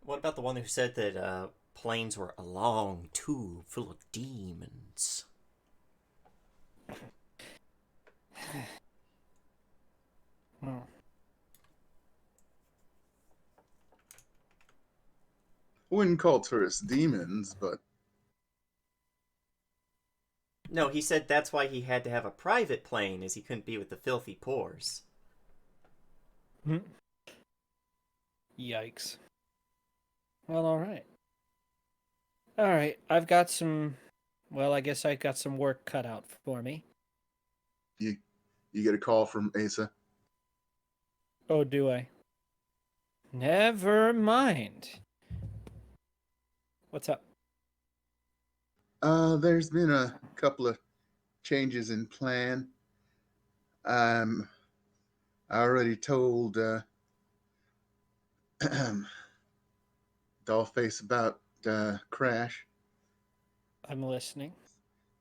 What about the one who said that planes were a long tube full of demons? Oh. I wouldn't call tourists demons, but No, he said that's why he had to have a private plane, as he couldn't be with the filthy pores. Yikes. Well, all right. All right, I've got some. Well, I guess I got some work cut out for me. you get a call from Asa. Oh, do I? Never mind. What's up? There's been a couple of changes in plan. Um, I already told Dollface about Crash, I'm listening.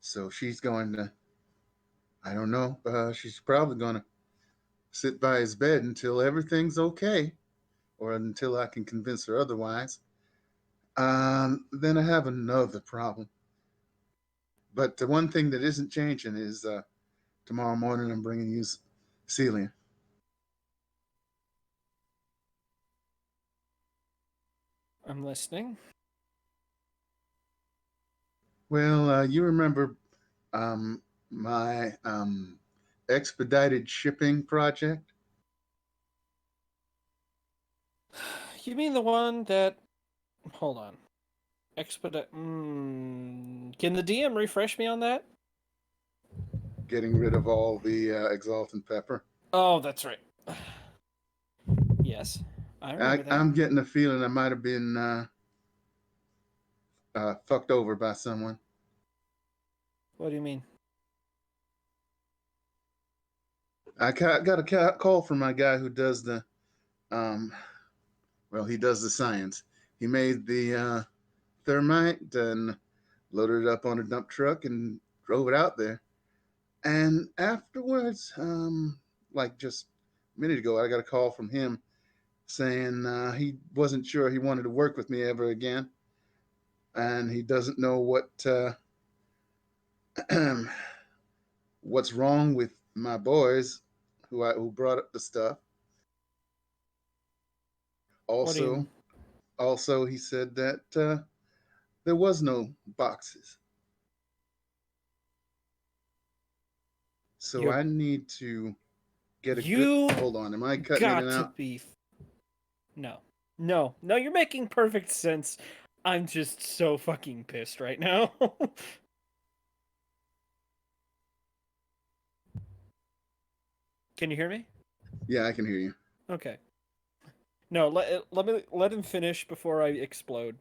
so she's going to. I don't know. She's probably going to sit by his bed until everything's okay, or until I can convince her otherwise. Then I have another problem. But the one thing that isn't changing is tomorrow morning I'm bringing you Celia. I'm listening. Well, you remember my expedited shipping project? You mean the one that? Hold on. Expedite. Can the DM refresh me on that? Getting rid of all the exaltant pepper. Oh, that's right. Yes, I remember that. I'm getting a feeling I might have been fucked over by someone. What do you mean? I got a call from my guy who does the, well, he does the science. He made the thermite and loaded it up on a dump truck and drove it out there. And afterwards, like just a minute ago, I got a call from him saying he wasn't sure he wanted to work with me ever again, and he doesn't know what what's wrong with my boys who brought up the stuff. What do Also, you? also he said that there was no boxes, so You're I need to get a good. you Hold on, am I cutting in got and to out? be. No, no, no. You're making perfect sense. I'm just so fucking pissed right now. Can you hear me? Yeah, I can hear you. Okay. No, let him finish before I explode.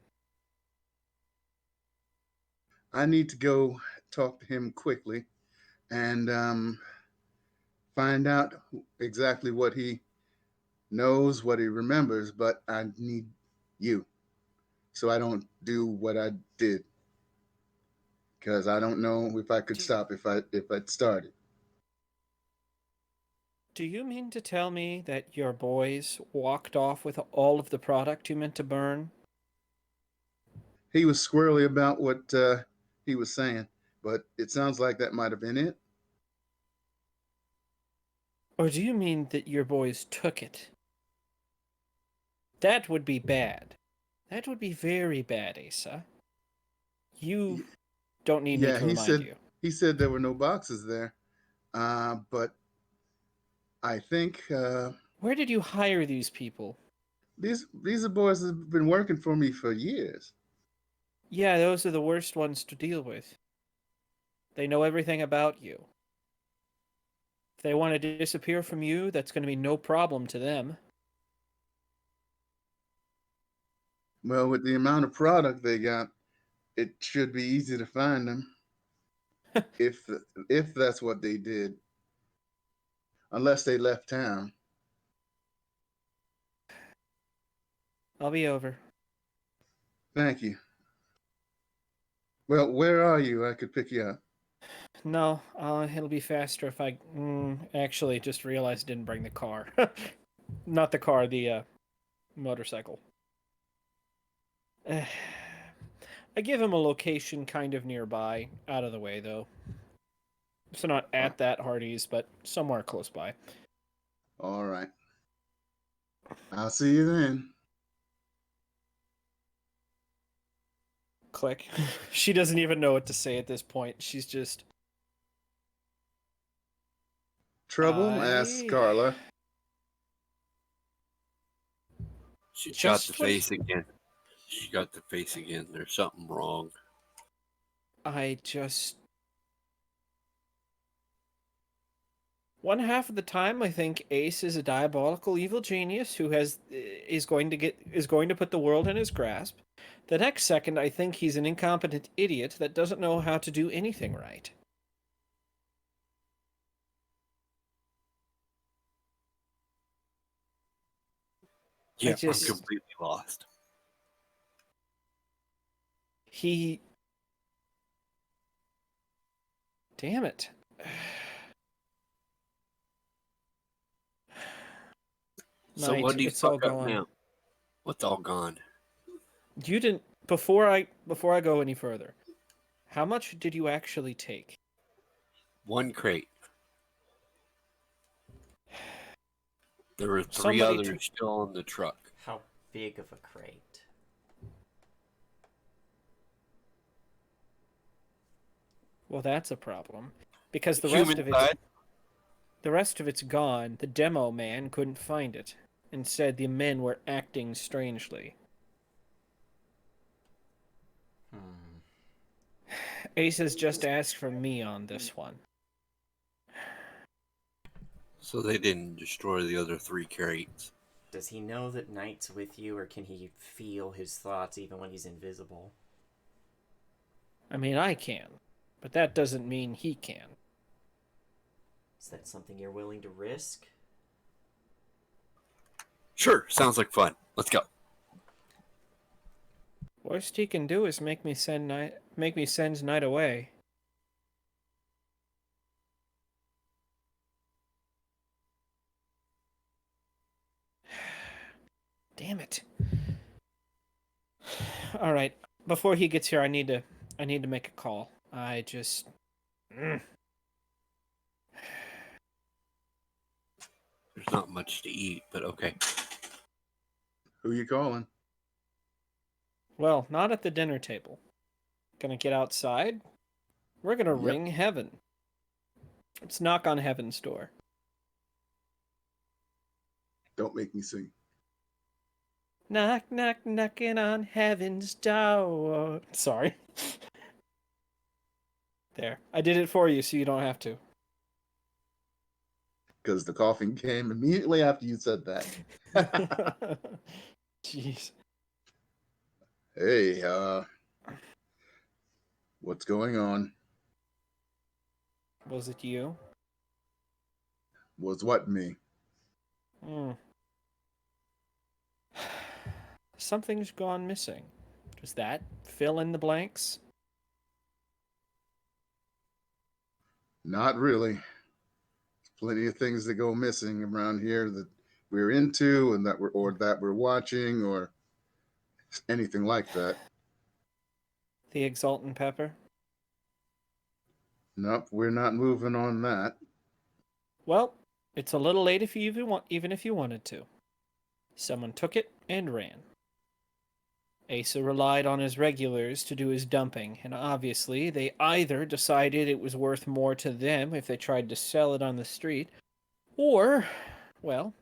I need to go talk to him quickly and find out exactly what he knows, what he remembers. But I need you so I don't do what I did because I don't know if I could Do, stop if I'd started. do you mean to tell me that your boys walked off with all of the product you meant to burn? He was squirrely about what he was saying, but it sounds like that might have been it. Or do you mean that your boys took it? That would be bad. That would be very bad, Asa. You don't need me Yeah, to remind you. he said there were no boxes there, but I think Where did you hire these people? these boys have been working for me for years. Yeah, those are the worst ones to deal with. They know everything about you. If they want to disappear from you, that's going to be no problem to them. Well, with the amount of product they got, it should be easy to find them if if that's what they did, unless they left town. I'll be over. Thank you. Well, where are you? I could pick you up. No, it'll be faster if I. Actually, just realized I didn't bring the car. Not the car, the motorcycle. I give him a location kind of nearby, out of the way though. So not Oh, at that Hardee's, but somewhere close by. all right. I'll see you then. Click. She doesn't even know what to say at this point. She's just. Trouble? Asks I Carla. She's got the just was. face again. She got the face again. There's something wrong. I just. One half of the time, I think Ace is a diabolical evil genius who is going to put the world in his grasp. The next second, I think he's an incompetent idiot that doesn't know how to do anything right. I Yeah, I'm just completely lost. he. Damn it. So what Night, do you it's all fuck up gone. now? What's all gone? You didn't before I go any further. How much did you actually take? One crate. There were three Somebody others took. still in the truck. How big of a crate? Well, that's a problem because Human size. the rest of it's gone. The demo man couldn't find it. Instead, the men were acting strangely. Hmm. Ace has just asked for me on this one. So they didn't destroy the other three crates. Does he know that Knight's with you, or can he feel his thoughts even when he's invisible? I mean, I can, but that doesn't mean he can. Is that something you're willing to risk? Sure, sounds like fun. Let's go. Worst he can do is make me send Night away. Damn it. All right. Before he gets here, I need to make a call. I just There's not much to eat, but okay. Who you calling? well, not at the dinner table. Gonna get outside. We're gonna Yep. ring heaven. Let's knock on heaven's door. Don't make me sing. Knock, knock, knocking on heaven's door. Sorry. There. I did it for you so you don't have to. Because the coughing came immediately after you said that. Jeez. Hey, What's going on? Was it you? Was what me? Hmm. Something's gone missing. Does that fill in the blanks? Not really. Plenty of things that go missing around here that we're into and that we're watching or anything like that. The exultant pepper? Nope, we're not moving on that. Well, it's a little late if you even if you wanted to. Someone took it and ran. Asa relied on his regulars to do his dumping, and obviously they either decided it was worth more to them if they tried to sell it on the street, or, well,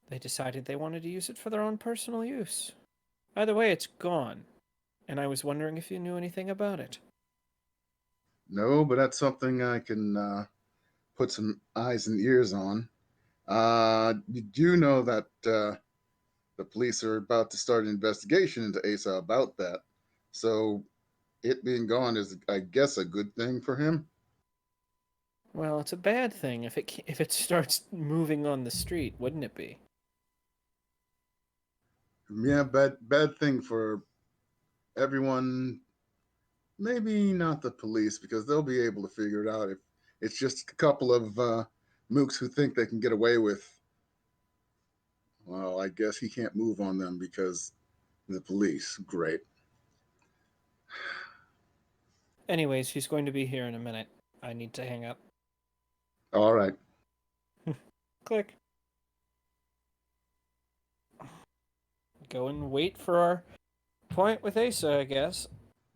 they decided they wanted to use it for their own personal use. Either way, it's gone, and I was wondering if you knew anything about it. No, but that's something I can put some eyes and ears on. You do know that the police are about to start an investigation into Asa about that. So it being gone is, I guess, a good thing for him. Well, it's a bad thing if it starts moving on the street, wouldn't it be? Yeah, bad thing for everyone. Maybe not the police because they'll be able to figure it out if it's just a couple of mooks who think they can get away with. Well, I guess he can't move on them because the police. Great. Anyways, he's going to be here in a minute. I need to hang up. All right. Click. Go and wait for our point with Asa, I guess.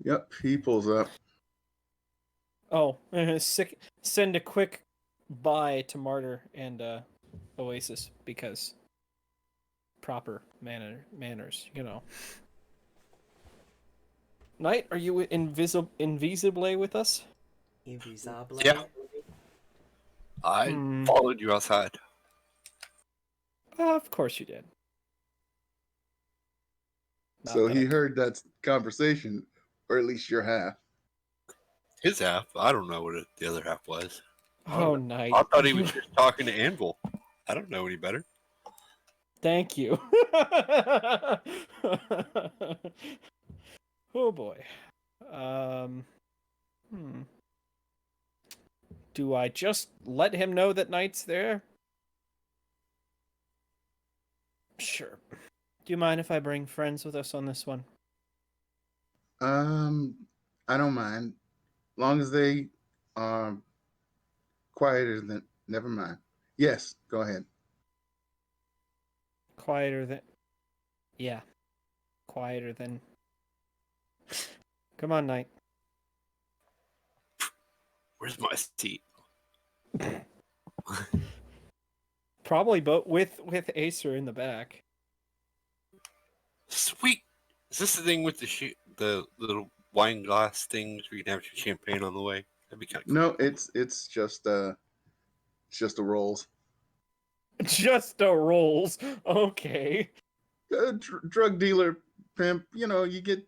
Yep, he pulls up. Oh, send a quick bye to Martyr and Oasis because proper manners, you know. Knight, are you invisibly with us? Invisible. Yeah. I followed you outside. Of course you did. Not So that he I- heard that conversation, or at least your half. His half. I don't know what the other half was. Oh, Knight. I thought he was just talking to Anvil. I don't know any better. Thank you. Oh boy. Do I just let him know that Knight's there? Sure. Do you mind if I bring friends with us on this one? I don't mind, long as they are quieter than. Never mind. Yes, go ahead. Quieter than. Yeah. Quieter than. Come on, Knight. Where's my seat? Probably both with Acer in the back. Sweet. Is this the thing with the little wine glass things where you can have your champagne on the way? That'd be kind of cool. No, it's just a rolls. Just a rolls. Okay. Drug dealer pimp. You know, you get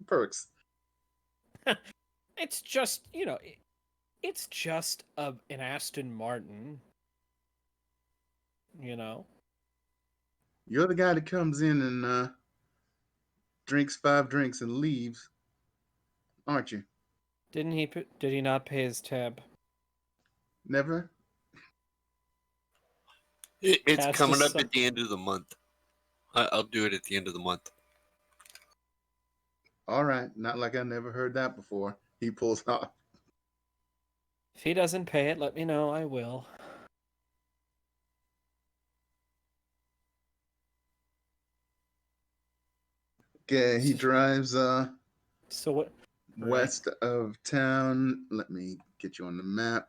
perks. It's just, it's just an Aston Martin. You know? You're the guy that comes in and drinks 5 drinks and leaves, aren't you? Did he not pay his tab? Never. It's Has coming to up su- at the end of the month. I'll do it at the end of the month. All right. Not like I never heard that before. He pulls off. If he doesn't pay it, let me know. I will. Okay, he drives So what? west of town. Let me get you on the map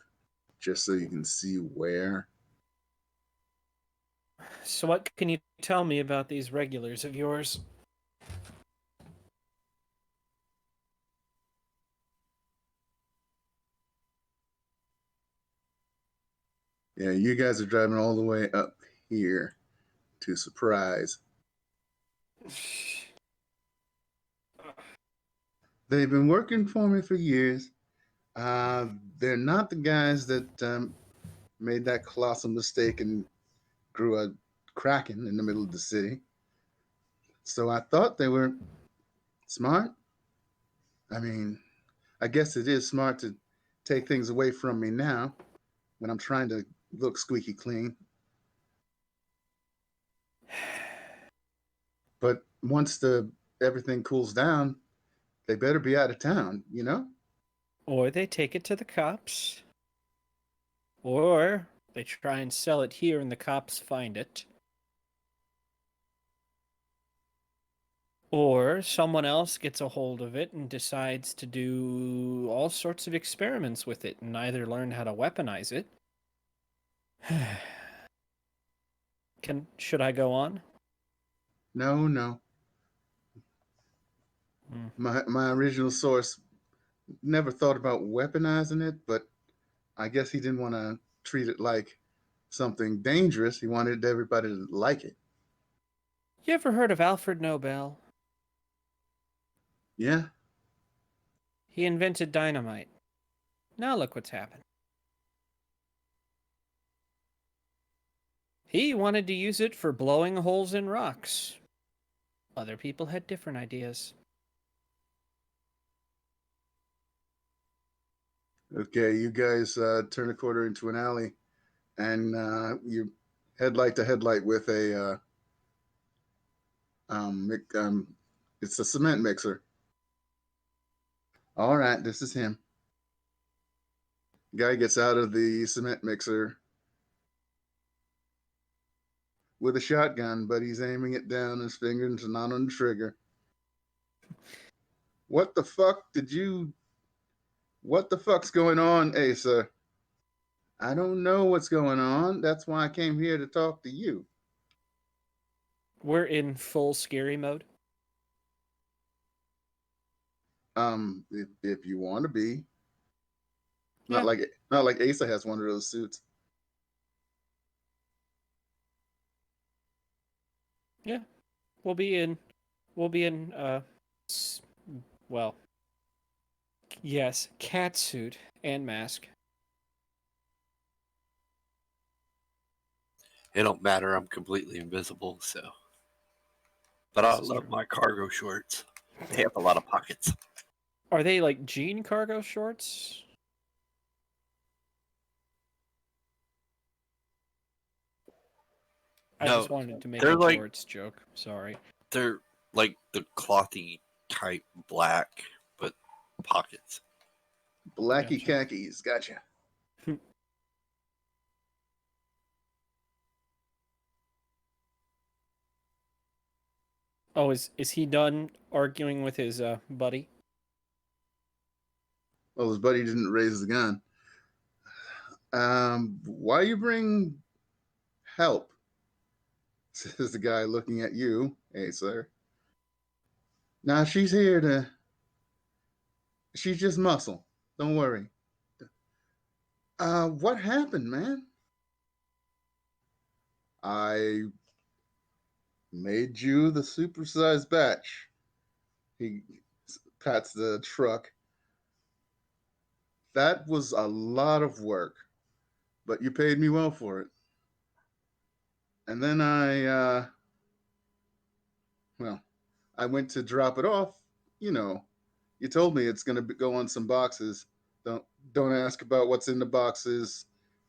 just so you can see where. So what can you tell me about these regulars of yours? Yeah, you guys are driving all the way up here to Surprise. They've been working for me for years. Uh, they're not the guys that made that colossal mistake and grew a kraken in the middle of the city. So I thought they were smart. I mean, I guess it is smart to take things away from me now when I'm trying to look squeaky clean. But once the everything cools down, they better be out of town, you know? Or they take it to the cops, or they try and sell it here and the cops find it. Or someone else gets a hold of it and decides to do all sorts of experiments with it and either learn how to weaponize it. Should I go on? No, no. My original source never thought about weaponizing it, but I guess he didn't want to treat it like something dangerous. He wanted everybody to like it. You ever heard of Alfred Nobel? Yeah. He invented dynamite. Now look what's happened. He wanted to use it for blowing holes in rocks. Other people had different ideas. Okay, you guys turn a quarter into an alley, and you headlight to headlight with a it's a cement mixer. All right, this is him. Guy gets out of the cement mixer with a shotgun, but he's aiming it down his fingers and not on the trigger. What the fuck did you? What the fuck's going on, Asa? I don't know what's going on. That's why I came here to talk to you. We're in full scary mode. If you want to be, Yeah. not like Asa has one of those suits. Yeah. We'll be in well, yes, cat suit and mask. It don't matter. I'm completely invisible, so. But This I is love true. my cargo shorts. They have a lot of pockets. Are they like jean cargo shorts? I No, just wanted to make they're a like shorts joke. Sorry. they're like the clothy type black, but pockets. Blacky Gotcha. khakis, gotcha. Oh, is he done arguing with his buddy? Well, his buddy didn't raise the gun. Why you bring help? Says the guy looking at you. Hey, sir. Now she's here to. She's just muscle. Don't worry. What happened, man? I made you the supersized batch. He pats the truck. That was a lot of work, but you paid me well for it. And then well, I went to drop it off. You know, you told me it's gonna go on some boxes. Don't don't ask about what's in the boxes.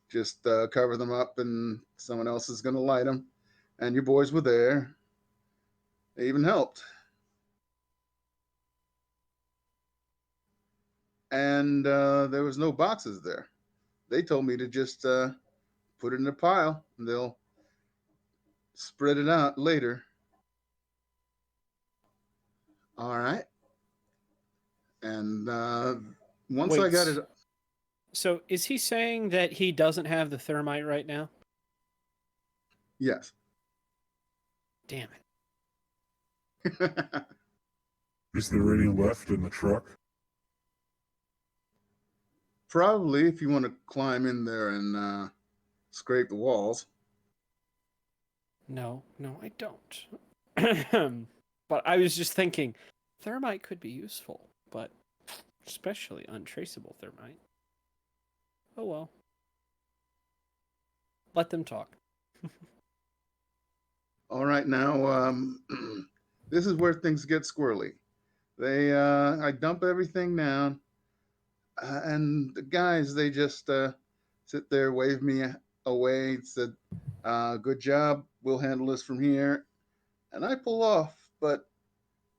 Just cover them up, and someone else is gonna light them. And your boys were there. They even helped. And there was no boxes there. They told me to just put it in a pile, and they'll spread it out later. All right. And once I got Wait. it, So is he saying that he doesn't have the thermite right now? yes. Damn it. Is there any left in the truck? Probably if you want to climb in there and scrape the walls. No, I don't. But I was just thinking, thermite could be useful. but especially untraceable thermite. Oh well. Let them talk. All right, now this is where things get squirrely. I dump everything down, and the guys they just sit there, wave me away, said, "Good job. We'll handle this from here." And I pull off, but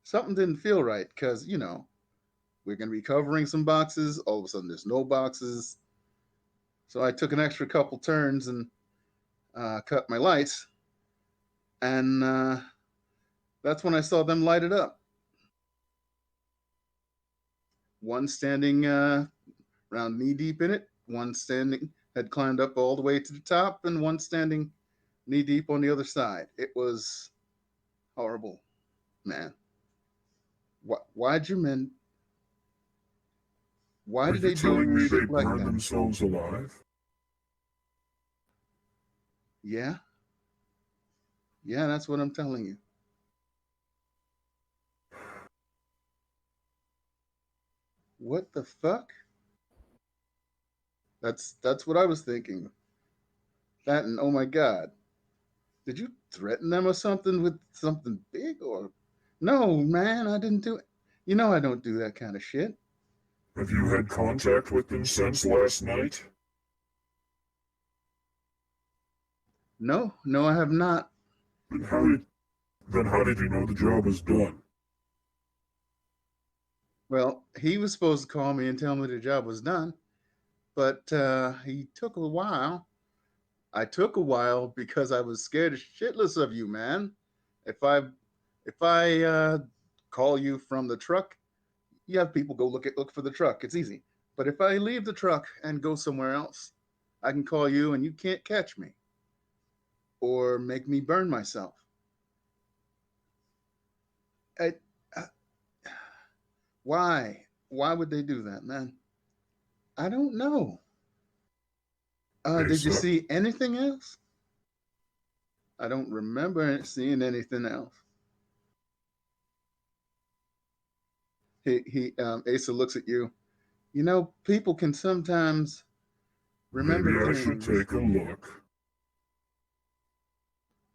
something didn't feel right because we're gonna be covering some boxes. All of a sudden, there's no boxes. So I took an extra couple turns and cut my lights, and that's when I saw them light it up. One standing around knee deep in it, one standing had climbed up all the way to the top, and one standing knee deep on the other side. It was horrible, man. Why'd you men? Why Are did you they do telling me they shit like burned that? themselves alive? Yeah, yeah, that's what I'm telling you. What the fuck? That's what I was thinking. That and oh my god, did you threaten them or something with something big or? No, man, I didn't do it. You know I don't do that kind of shit. Have you had contact with them since last night? No, no, I have not. Then how did then how did you know the job was done? Well, he was supposed to call me and tell me the job was done, but he took a while. I took a while because I was scared shitless of you, man. If I if I call you from the truck, you have people go look for the truck. It's easy. But if I leave the truck and go somewhere else, I can call you and you can't catch me or make me burn myself. I, uh, why? Why would they do that, man? I don't know. Did you Asa, see anything else? I don't remember seeing anything else. Asa looks at you. You know, people can sometimes remember maybe I should things. take a look.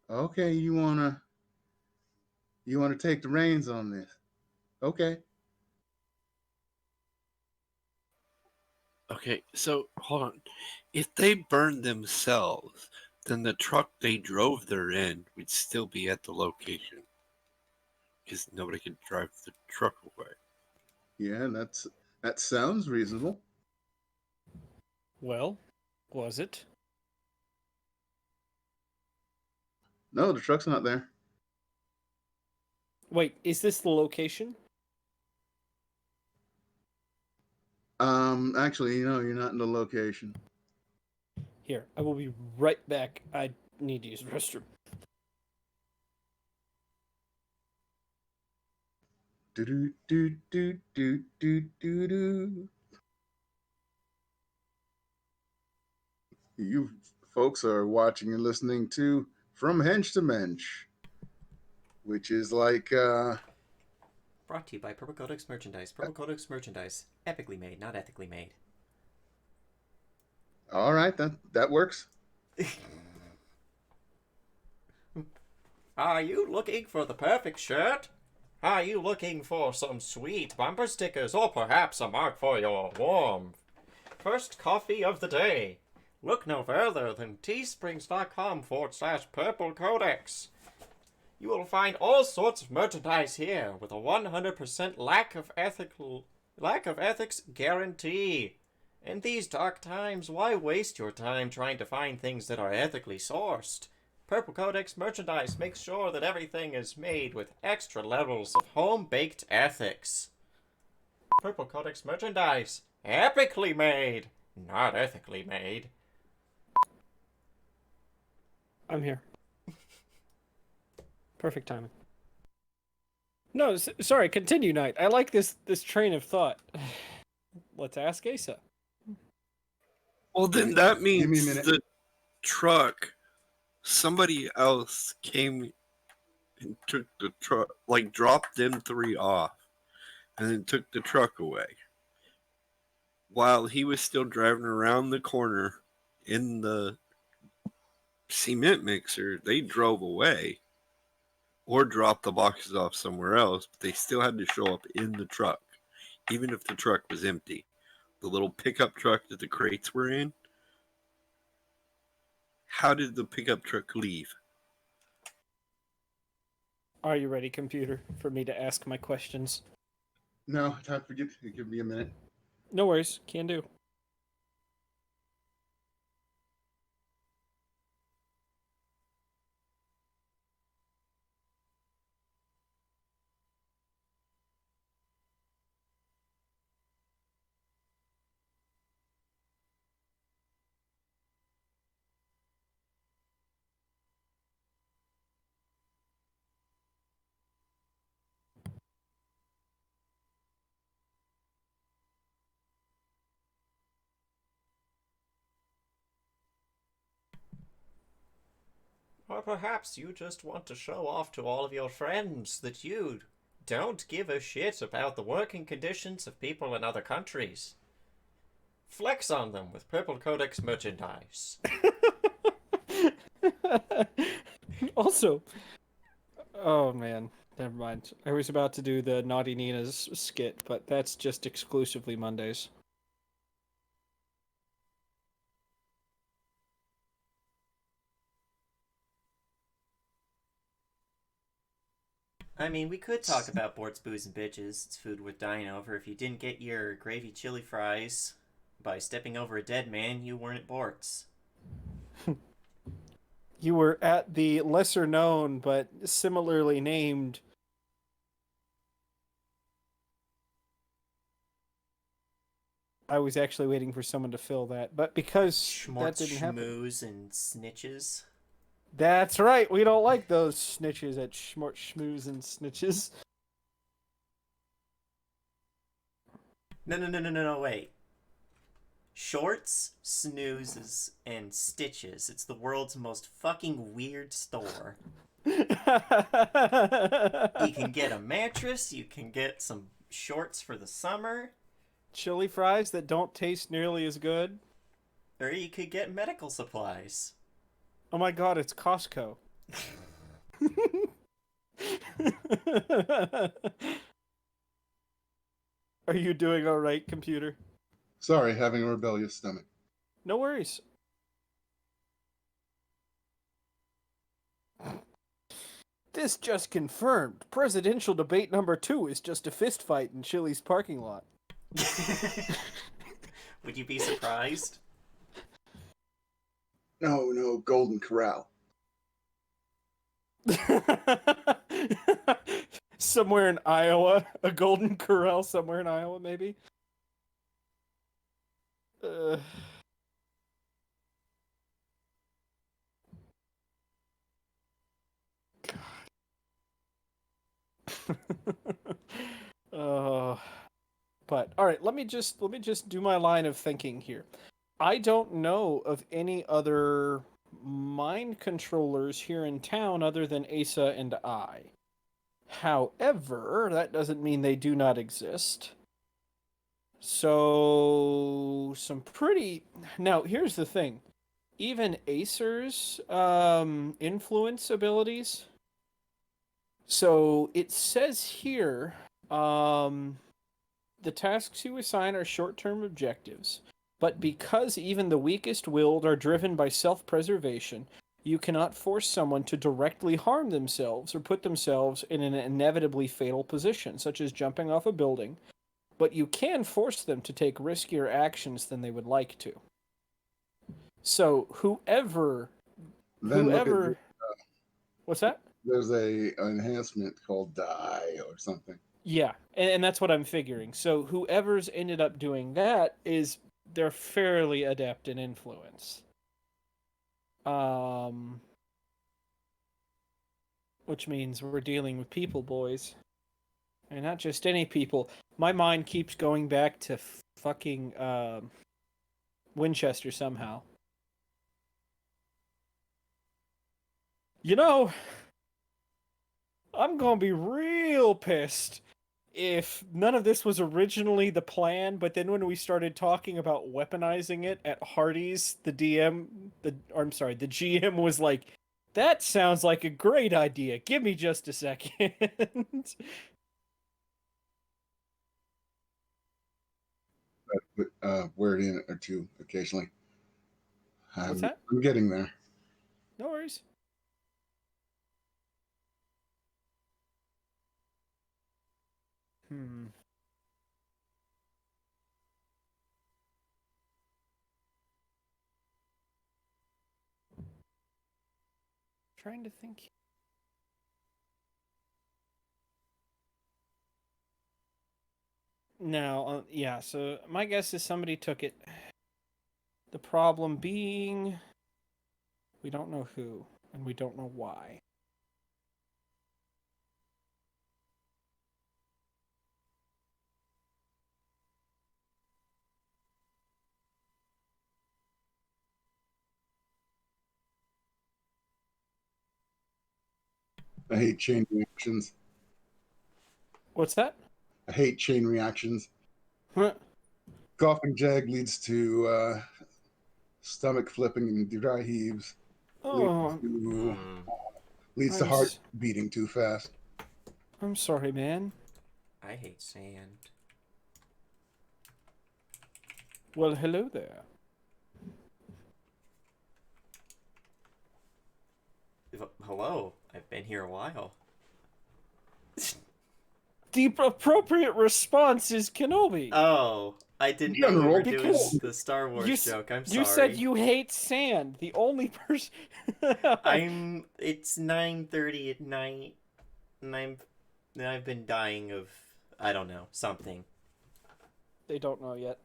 Okay, you wanna take the reins on this? Okay. Okay, so hold on. If they burned themselves, then the truck they drove there in would still be at the location because nobody could drive the truck away. Yeah, that sounds reasonable. Well, was it? No, the truck's not there. Wait, is this the location? Actually, you're not in the location. Here, I will be right back. I need to use the restroom. Do do do do do do do do. You folks are watching and listening to From Hench to Mensch, which is like Brought to you by Purple Codex Merchandise. Purple Codex Merchandise. Epically made, not ethically made. all right, that works. Are you looking for the perfect shirt? Are you looking for some sweet bumper stickers or perhaps a mark for your warm first coffee of the day? Look no further than teesprings.com/purple codex. You will find all sorts of merchandise here with a 100% lack of ethics guarantee. In these dark times, why waste your time trying to find things that are ethically sourced? Purple Codex merchandise makes sure that everything is made with extra levels of home-baked ethics. Purple Codex merchandise, epically made, not ethically made. I'm here. Perfect timing. No, sorry. Continue, Knight. I like this train of thought. Let's ask Asa. Well, then that Give me a means minute. the truck, somebody else came and took the truck, like dropped them three off, and then took the truck away. While he was still driving around the corner in the cement mixer, they drove away or dropped the boxes off somewhere else, but they still had to show up in the truck, even if the truck was empty. The little pickup truck that the crates were in. How did the pickup truck leave? Are you ready, computer, for me to ask my questions? No, I forget. Give me a minute. No worries, can do. Or perhaps you just want to show off to all of your friends that you don't give a shit about the working conditions of people in other countries. Flex on them with Purple Codex merchandise. Also, oh man, never mind. I was about to do the Naughty Nina's skit, but that's just exclusively Mondays. I mean, we could talk about Bort's Booze and Bitches. It's food worth dying over. If you didn't get your gravy chili fries by stepping over a dead man, you weren't at Bort's. You were at the lesser known but similarly named. I was actually waiting for someone to fill that, but because that Schmorts, didn't happen. schmooze, and snitches. That's right, we don't like those snitches at Schmort Schmooze and Snitches. No, wait. Shorts, snoozes, and stitches. It's the world's most fucking weird store. You can get a mattress, you can get some shorts for the summer, Chili fries that don't taste nearly as good. or you could get medical supplies. Oh my god, it's Costco. Are you doing alright, computer? Sorry, having a rebellious stomach. No worries. This just confirmed. Presidential debate number 2 is just a fist fight in Chili's parking lot. Would you be surprised? No, Golden Corral. Somewhere in Iowa. A Golden Corral somewhere in Iowa, maybe? But all right, let me just do my line of thinking here. I don't know of any other mind controllers here in town other than Asa and I. However, that doesn't mean they do not exist. So now here's the thing. Even Acer's influence abilities. So it says here, the tasks you assign are short-term objectives, but because even the weakest willed are driven by self-preservation, you cannot force someone to directly harm themselves or put themselves in an inevitably fatal position, such as jumping off a building, but you can force them to take riskier actions than they would like to. So whoever... What's that? There's a enhancement called Die or something. Yeah, and that's what I'm figuring. So whoever's ended up doing that they're fairly adept in influence. Which means we're dealing with people, boys. And not just any people. My mind keeps going back to fucking Winchester somehow. You know, I'm gonna be real pissed if none of this was originally the plan, but then when we started talking about weaponizing it at Hardy's, the GM was like, "That sounds like a great idea. Give me just a second." Word in or two occasionally. What's that? I'm getting there. No worries. Hmm. Trying to think. No, yeah, so my guess is somebody took it. The problem being, we don't know who, and we don't know why. I hate chain reactions. What's that? I hate chain reactions. Huh. Coughing jag leads to stomach flipping and dry heaves. Leads Oh, to, leads to I'm heart beating too fast. I'm sorry, man. I hate sand. Well, hello there. Hello, I've been here a while. The appropriate response is Kenobi. Oh, I didn't know we General, were doing because the Star Wars you joke. I'm you sorry. said you hate sand. The only person. It's 9:30 at night, and I've been dying of, I don't know, something. They don't know yet.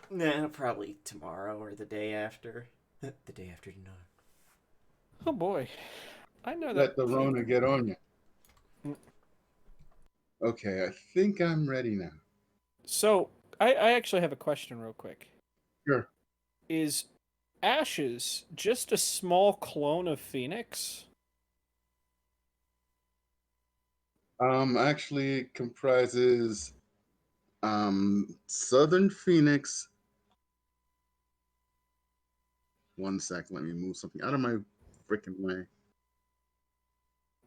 Nah, probably tomorrow or the day after. The day after tomorrow. Oh boy, I know that. Let the Rona get on you. Mm. Okay, I think I'm ready now. So I actually have a question, real quick. Sure. Is Ashes just a small clone of Phoenix? Actually, it comprises Southern Phoenix. One sec, let me move something out of my freaking way.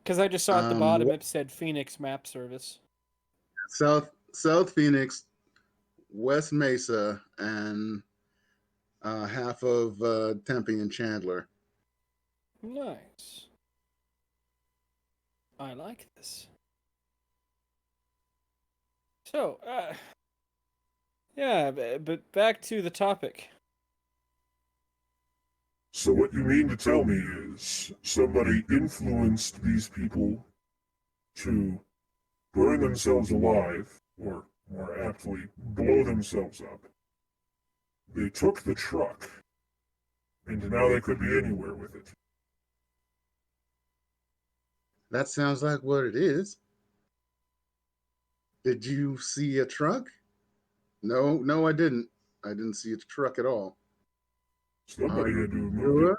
Because I just saw at the bottom What it said Phoenix Map Service. South Phoenix, West Mesa, and half of Tempe and Chandler. Nice. I like this. So, yeah, but back to the topic. So what you mean to tell me is somebody influenced these people to burn themselves alive, or more aptly, blow themselves up. They took the truck, and now they could be anywhere with it. That sounds like what it is. Did you see a truck? No, I didn't. I didn't see a truck at all. Somebody Are had to you have moved sure? it.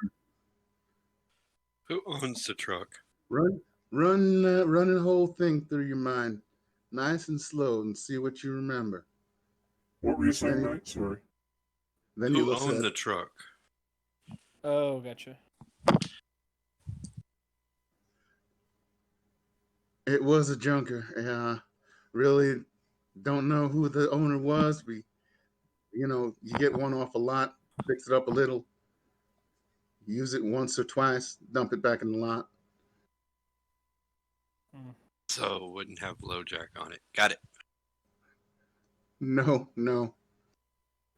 Who owns the truck? Run the whole thing through your mind, nice and slow, and see what you remember. What were you saying, Then, Knight? Sorry. then you Who look owned at the truck? Oh, gotcha. it was a junker. Really don't know who the owner was. You get one off a lot, fix it up a little, use it once or twice, dump it back in the lot. So wouldn't have LoJack on it. Got it. No,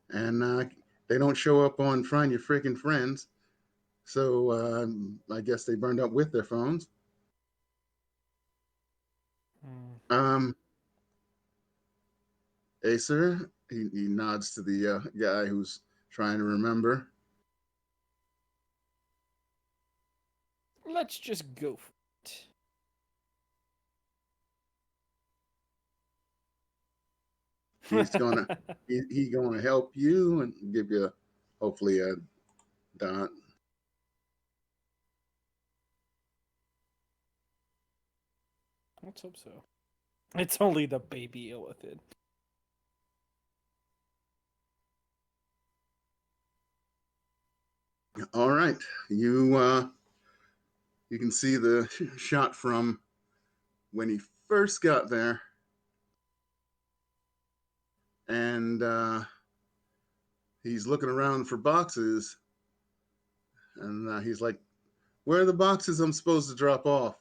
and they don't show up on Find Your Freaking Friends. So I guess they burned up with their phones. Um, hey, sir. He nods to the guy who's trying to remember. Let's just go for it. He's gonna he gonna help you and give you hopefully a dot. Let's hope so. It's only the baby illithid. All right, you can see the shot from when he first got there, and he's looking around for boxes, and he's like, "Where are the boxes I'm supposed to drop off?"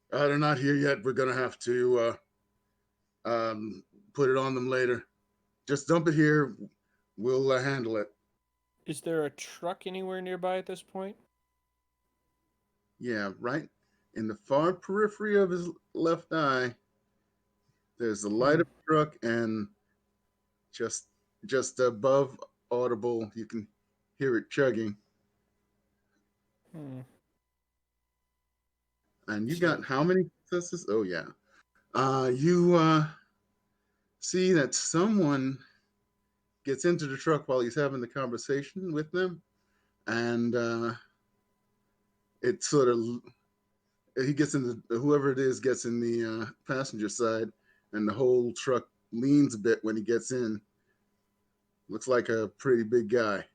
They're not here yet. We're gonna have to put it on them later. Just dump it here. We'll handle it. Is there a truck anywhere nearby at this point? Yeah, right in the far periphery of his left eye, there's the light Hmm. of a truck, and just just above audible, you can hear it chugging. Hmm. And you So, got how many successes? Oh yeah. You see that someone gets into the truck while he's having the conversation with them, and it sort of he gets in the whoever it is gets in the passenger side, and the whole truck leans a bit when he gets in. Looks like a pretty big guy.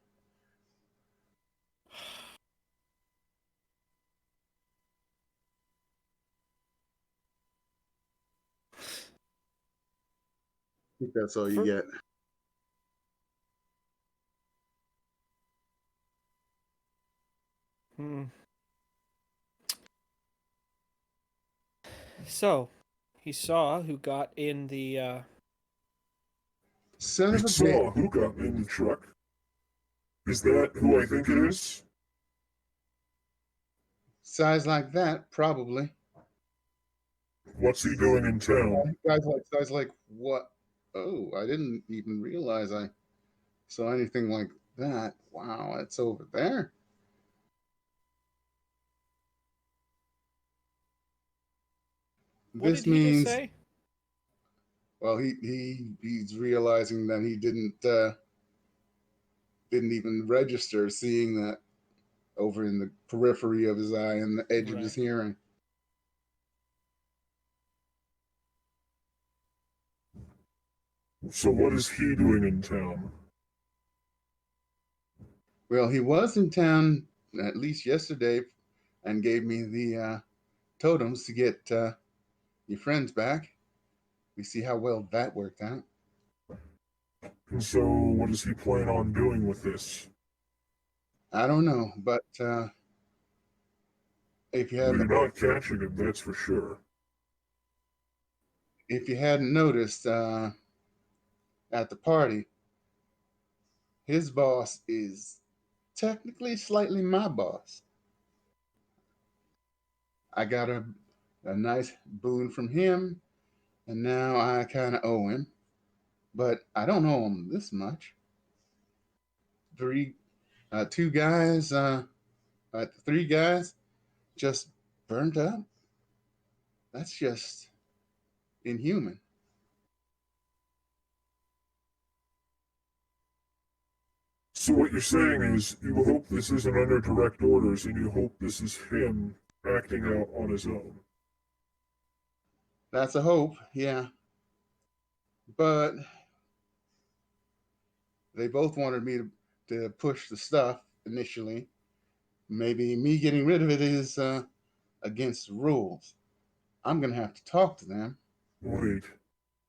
I think that's all you for, get. hmm. So, he saw who got in the. Son You of a bitch. saw who got in the truck. Is that who I think it is? Size like that, probably. What's he doing in town? Guys like what? Oh, I didn't even realize I saw anything like that. Wow, it's over there. What did This he just means, say? well, he's realizing that he didn't even register seeing that over in the periphery of his eye and the edge of his Right. hearing. So what is he doing in town? Well, he was in town at least yesterday and gave me the totems to get your friends back. We see how well that worked out. And so what does he plan on doing with this? I don't know, but if you Well, hadn't you're not catching him, that's for sure. if you hadn't noticed at the party, his boss is technically slightly my boss. I got a nice boon from him, and now I kind of owe him, but I don't owe him this much. Three, two guys, three guys just burnt up. That's just inhuman. So what you're saying is you hope this isn't under direct orders and you hope this is him acting out on his own. That's a hope, yeah. But they both wanted me to push the stuff initially. Maybe me getting rid of it is against the rules. I'm going to have to talk to them. Wait,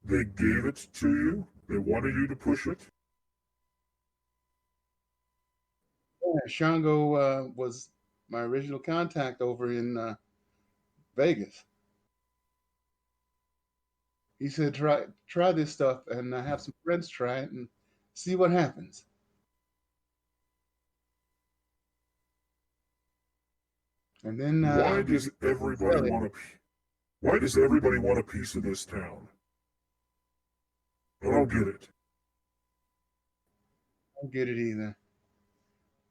they gave it to you? They wanted you to push it? Yeah, Shango was my original contact over in Vegas. He said, try this stuff and have some friends try it and see what happens. And then Why does everybody sell it. want a why does everybody want a piece of this town? I don't get it. I don't get it either.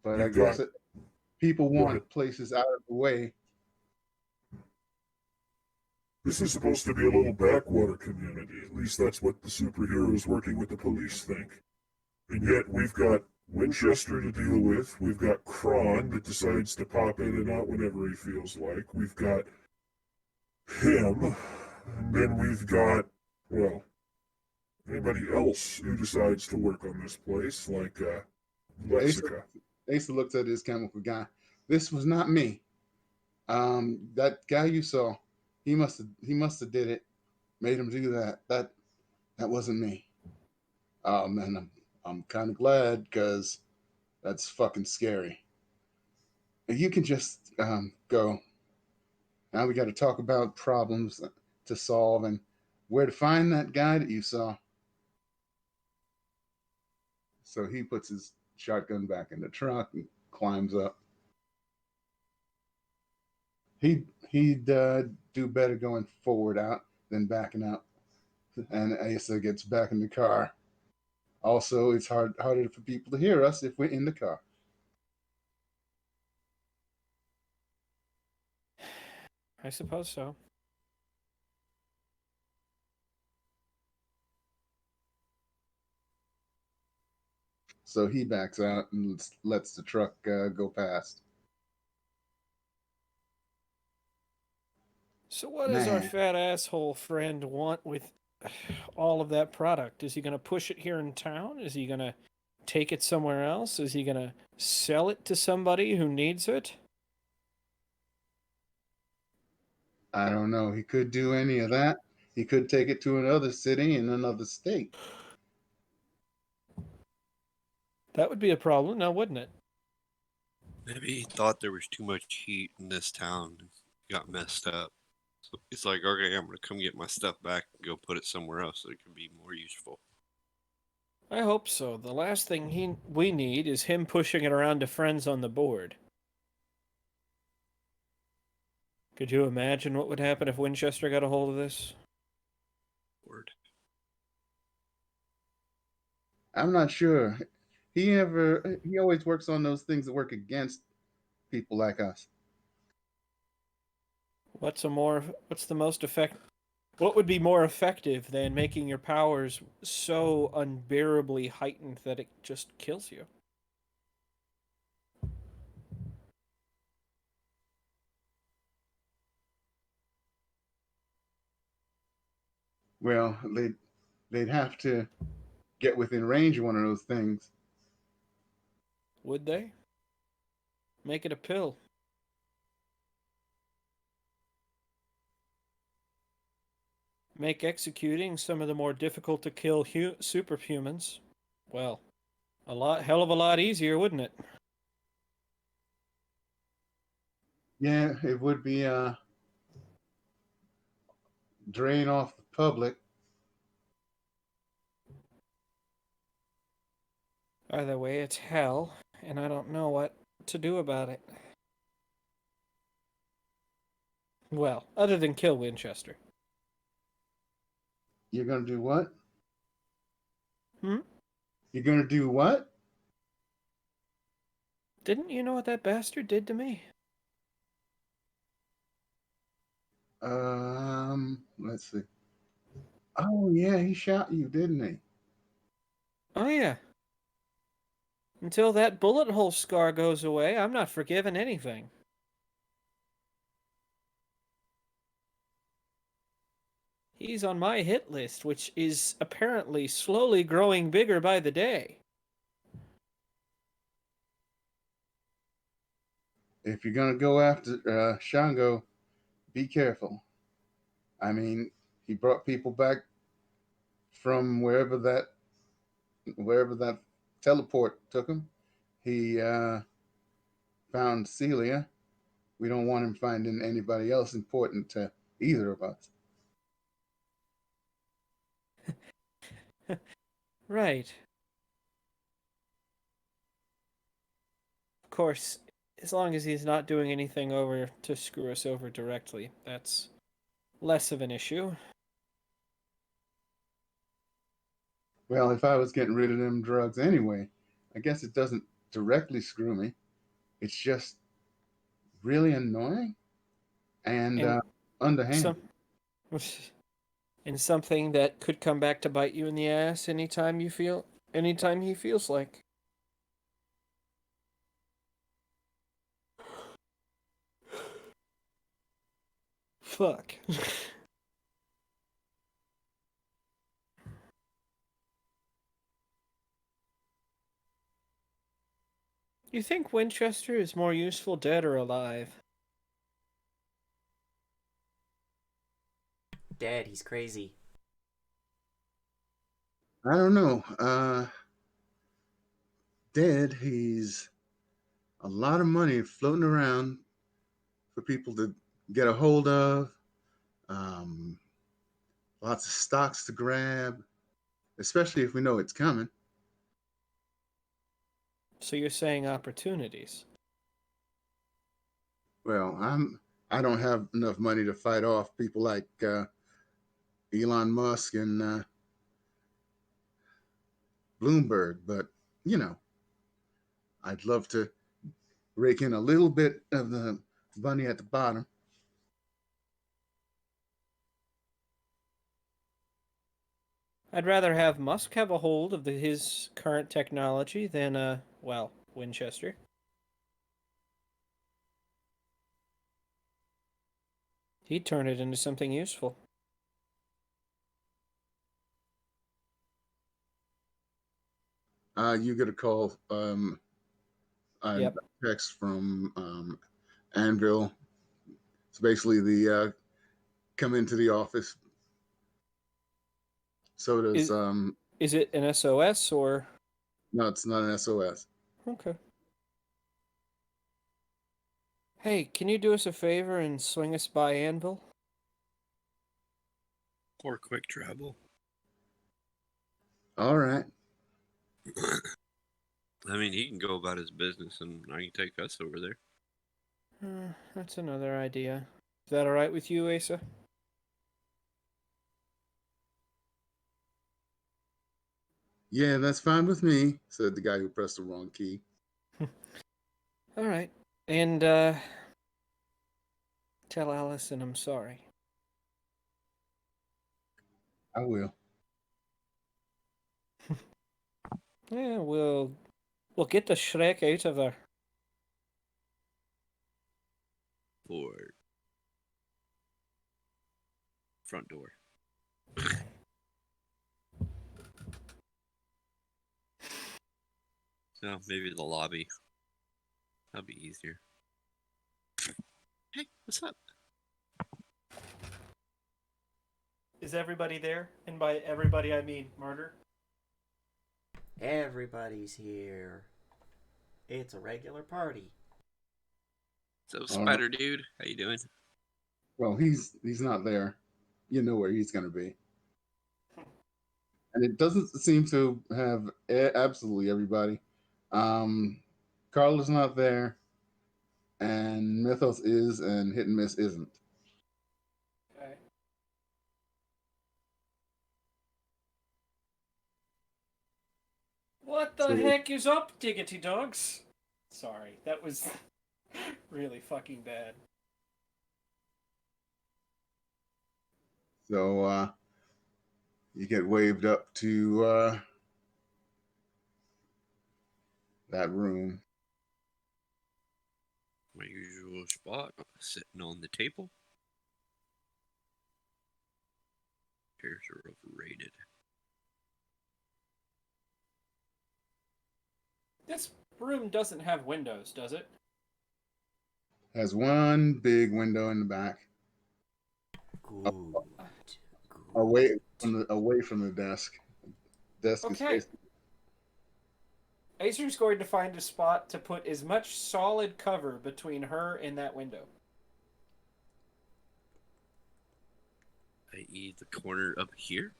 But I You've guess got people go ahead. want places out of the way. This is supposed to be a little backwater community. At least that's what the superheroes working with the police think. And yet we've got Winchester to deal with. We've got Kron that decides to pop in and out whenever he feels like. We've got him. And then we've got, well, anybody else who decides to work on this place, like Asa, Lexica. Asa looks at his chemical guy. This was not me. That guy you saw, he must have did it. Made him do that. That wasn't me. Oh man, I'm kind of glad because that's fucking scary. You can just go. Now we got to talk about problems to solve and where to find that guy that you saw. So he puts his shotgun back in the truck and climbs up. He'd do better going forward out than backing up. And Asa gets back in the car. Also, it's harder for people to hear us if we're in the car. I suppose so. So he backs out and lets the truck go past. So what does our Man, fat asshole friend want with all of that product? Is he going to push it here in town? Is he going to take it somewhere else? Is he going to sell it to somebody who needs it? I don't know. He could do any of that. He could take it to another city in another state. That would be a problem, now wouldn't it? Maybe he thought there was too much heat in this town and got messed up. So he's like, okay, I'm gonna come get my stuff back and go put it somewhere else that it can be more useful. I hope so. The last thing we need is him pushing it around to friends on the board. Could you imagine what would happen if Winchester got a hold of this? Word. I'm not sure. He always works on those things that work against people like us. What's the most effect What would be more effective than making your powers so unbearably heightened that it just kills you? Well, they'd have to get within range of one of those things. Would they? Make it a pill. Make executing some of the more difficult to kill superhumans, well, hell of a lot easier, wouldn't it? Yeah, it would be drain off the public. Either way, it's hell, and I don't know what to do about it. Well, other than kill Winchester. You're gonna do what? Hmm? You're gonna do what? Didn't you know what that bastard did to me? Let's see. Oh yeah, he shot you, didn't he? Oh, yeah. Until that bullet hole scar goes away, I'm not forgiving anything. He's on my hit list, which is apparently slowly growing bigger by the day. If you're gonna go after Shango, be careful. I mean, he brought people back from wherever that teleport took him. He found Celia. We don't want him finding anybody else important to either of us. Right. Of course, as long as he's not doing anything over to screw us over directly, that's less of an issue. Well, if I was getting rid of them drugs anyway, I guess it doesn't directly screw me. It's just really annoying and And underhanded. some and something that could come back to bite you in the ass anytime he feels like. Fuck. You think Winchester is more useful dead or alive? Dead, he's crazy. I don't know. Dead, he's a lot of money floating around for people to get a hold of. Um, Lots of stocks to grab, especially if we know it's coming. So you're saying opportunities. Well, I don't have enough money to fight off people like Elon Musk and Bloomberg, but you know, I'd love to rake in a little bit of the money at the bottom. I'd rather have Musk have a hold of his current technology than, well, Winchester. He'd turn it into something useful. You get a call, a Yep. text from Anvil. It's basically the come into the office. So does Is is it an SOS or? no, it's not an SOS. Okay. Hey, can you do us a favor and swing us by Anvil? Or quick travel. All right. I mean, he can go about his business, and I can take us over there. That's another idea. Is that all right with you, Asa? Yeah, that's fine with me, said the guy who pressed the wrong key. All right. And tell Allison I'm sorry. I will. Yeah, we'll get the Shrek out of her. For front door. No, maybe the lobby. That'll be easier. Hey, what's up? Is everybody there? And by everybody, I mean Murder. Everybody's here. It's a regular party. So, All right. Spider Dude, how you doing? Well, he's not there. You know where he's going to be. And it doesn't seem to have absolutely everybody. Um, Carla's not there, and Mythos is, and Hit and Miss isn't. Okay. What the So- heck is up, Diggity Dogs? Sorry, that was really fucking bad. So you get waved up to that room. My usual spot, sitting on the table. Chairs are overrated. This room doesn't have windows, does it? Has one big window in the back, Good. away from the desk. Desk is Okay. facing. Acer's going to find a spot to put as much solid cover between her and that window. I.e. the corner up here.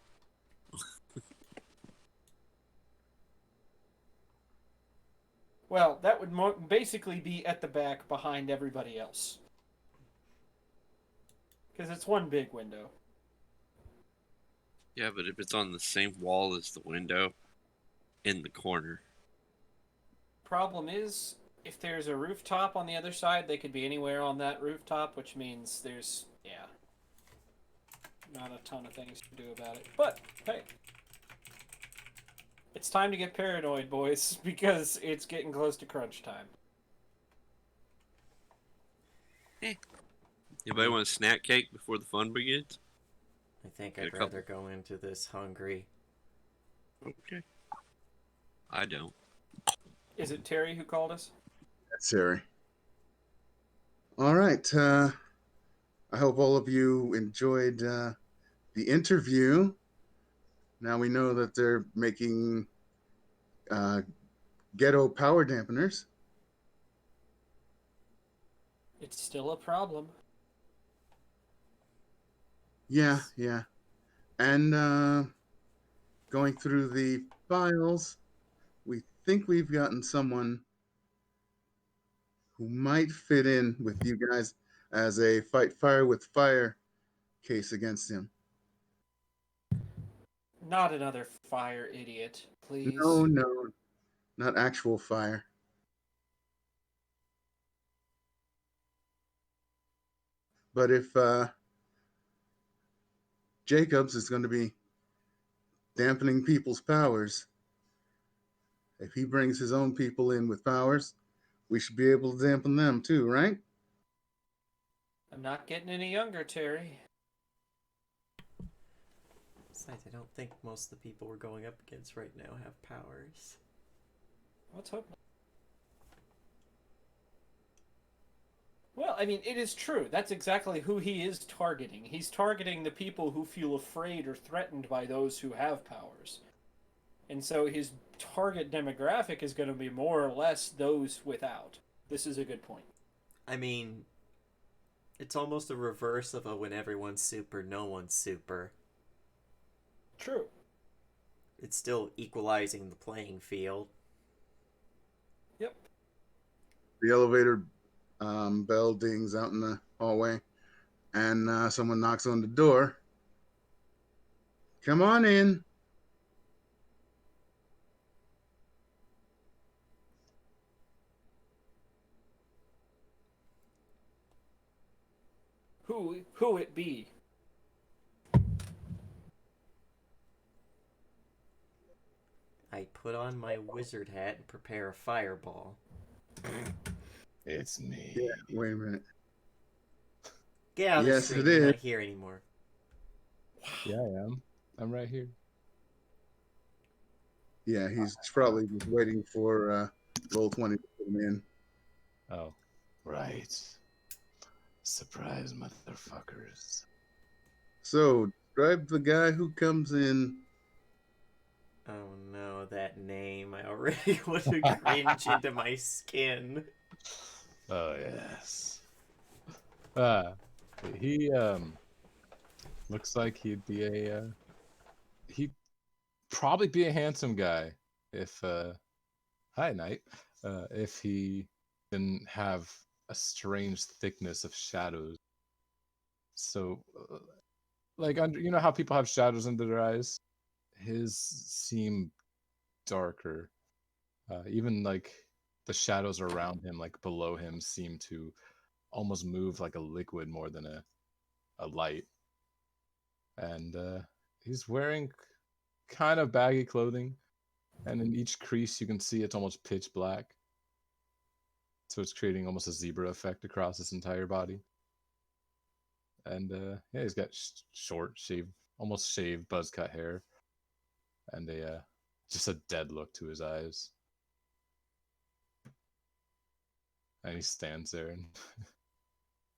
Well, that would basically be at the back behind everybody else. Because it's one big window. Yeah, but if it's on the same wall as the window, in the corner. Problem is, if there's a rooftop on the other side, they could be anywhere on that rooftop, which means there's, yeah, not a ton of things to do about it. But, hey. It's time to get paranoid, boys, because it's getting close to crunch time. Anybody want a snack cake before the fun begins? I think Get a I'd couple. rather go into this hungry. Okay. I don't. Is it Terry who called us? Terry. All right. I hope all of you enjoyed the interview. Now we know that they're making uh, ghetto power dampeners. It's still a problem. Yeah, yeah. And going through the files, we think we've gotten someone who might fit in with you guys as a fight fire with fire case against him. Not another fire idiot, please. No, no, not actual fire. But if Jacobs is going to be dampening people's powers, if he brings his own people in with powers, we should be able to dampen them too, right? I'm not getting any younger, Terry. Besides, I don't think most of the people we're going up against right now have powers. Let's hope not. Well, I mean, it is true. That's exactly who he is targeting. He's targeting the people who feel afraid or threatened by those who have powers. And so his target demographic is going to be more or less those without. This is a good point. I mean, it's almost a reverse of a when everyone's super, no one's super. True. It's still equalizing the playing field. Yep. The elevator bell dings out in the hallway, and someone knocks on the door. Come on in. Who it be? I put on my wizard hat and prepare a fireball. It's me. Yeah, wait a minute. Get out of the Yes, stream. it You're is. not here anymore. Yeah, I am. I'm right here. Yeah, he's probably just waiting for Roll20 to put him in. Oh, right. Surprise, motherfuckers. So, describe the guy who comes in. Oh no, that name. I already want to cringe into my skin. Oh yes. He looks like he'd probably be a handsome guy if hi Knight. If he didn't have a strange thickness of shadows. So like under, you know how people have shadows under their eyes? His seem darker. Even like the shadows around him, like below him, seem to almost move like a liquid more than a light. And he's wearing kind of baggy clothing, and in each crease you can see it's almost pitch black. So it's creating almost a zebra effect across his entire body. And yeah, he's got short, shaved, almost shaved, buzz cut hair, and a just a dead look to his eyes. And he stands there and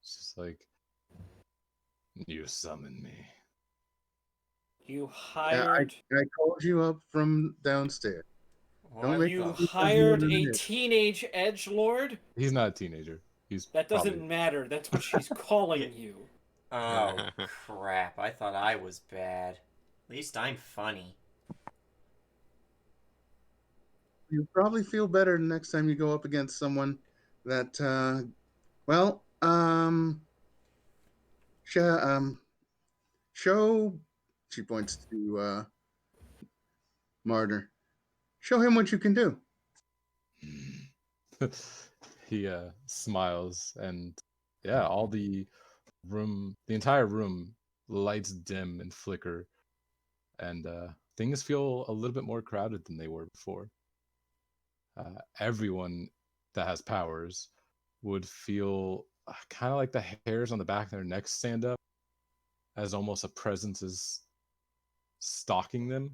it's just like, you summoned me. You Yeah, hired I called you up from downstairs. Don't make you me the tell you hired what it a is. teenage edgelord? He's not a teenager. He's That doesn't probably matter. That's what she's calling Yeah. you. Oh crap! I thought I was bad. At least I'm funny. You'll probably feel better next time you go up against someone that, sh- um, show. She points to Martyr. Show him what you can do. he smiles, and yeah, all the entire room lights dim and flicker, and things feel a little bit more crowded than they were before. Everyone that has powers would feel kind of like the hairs on the back of their necks stand up, as almost a presence is stalking them,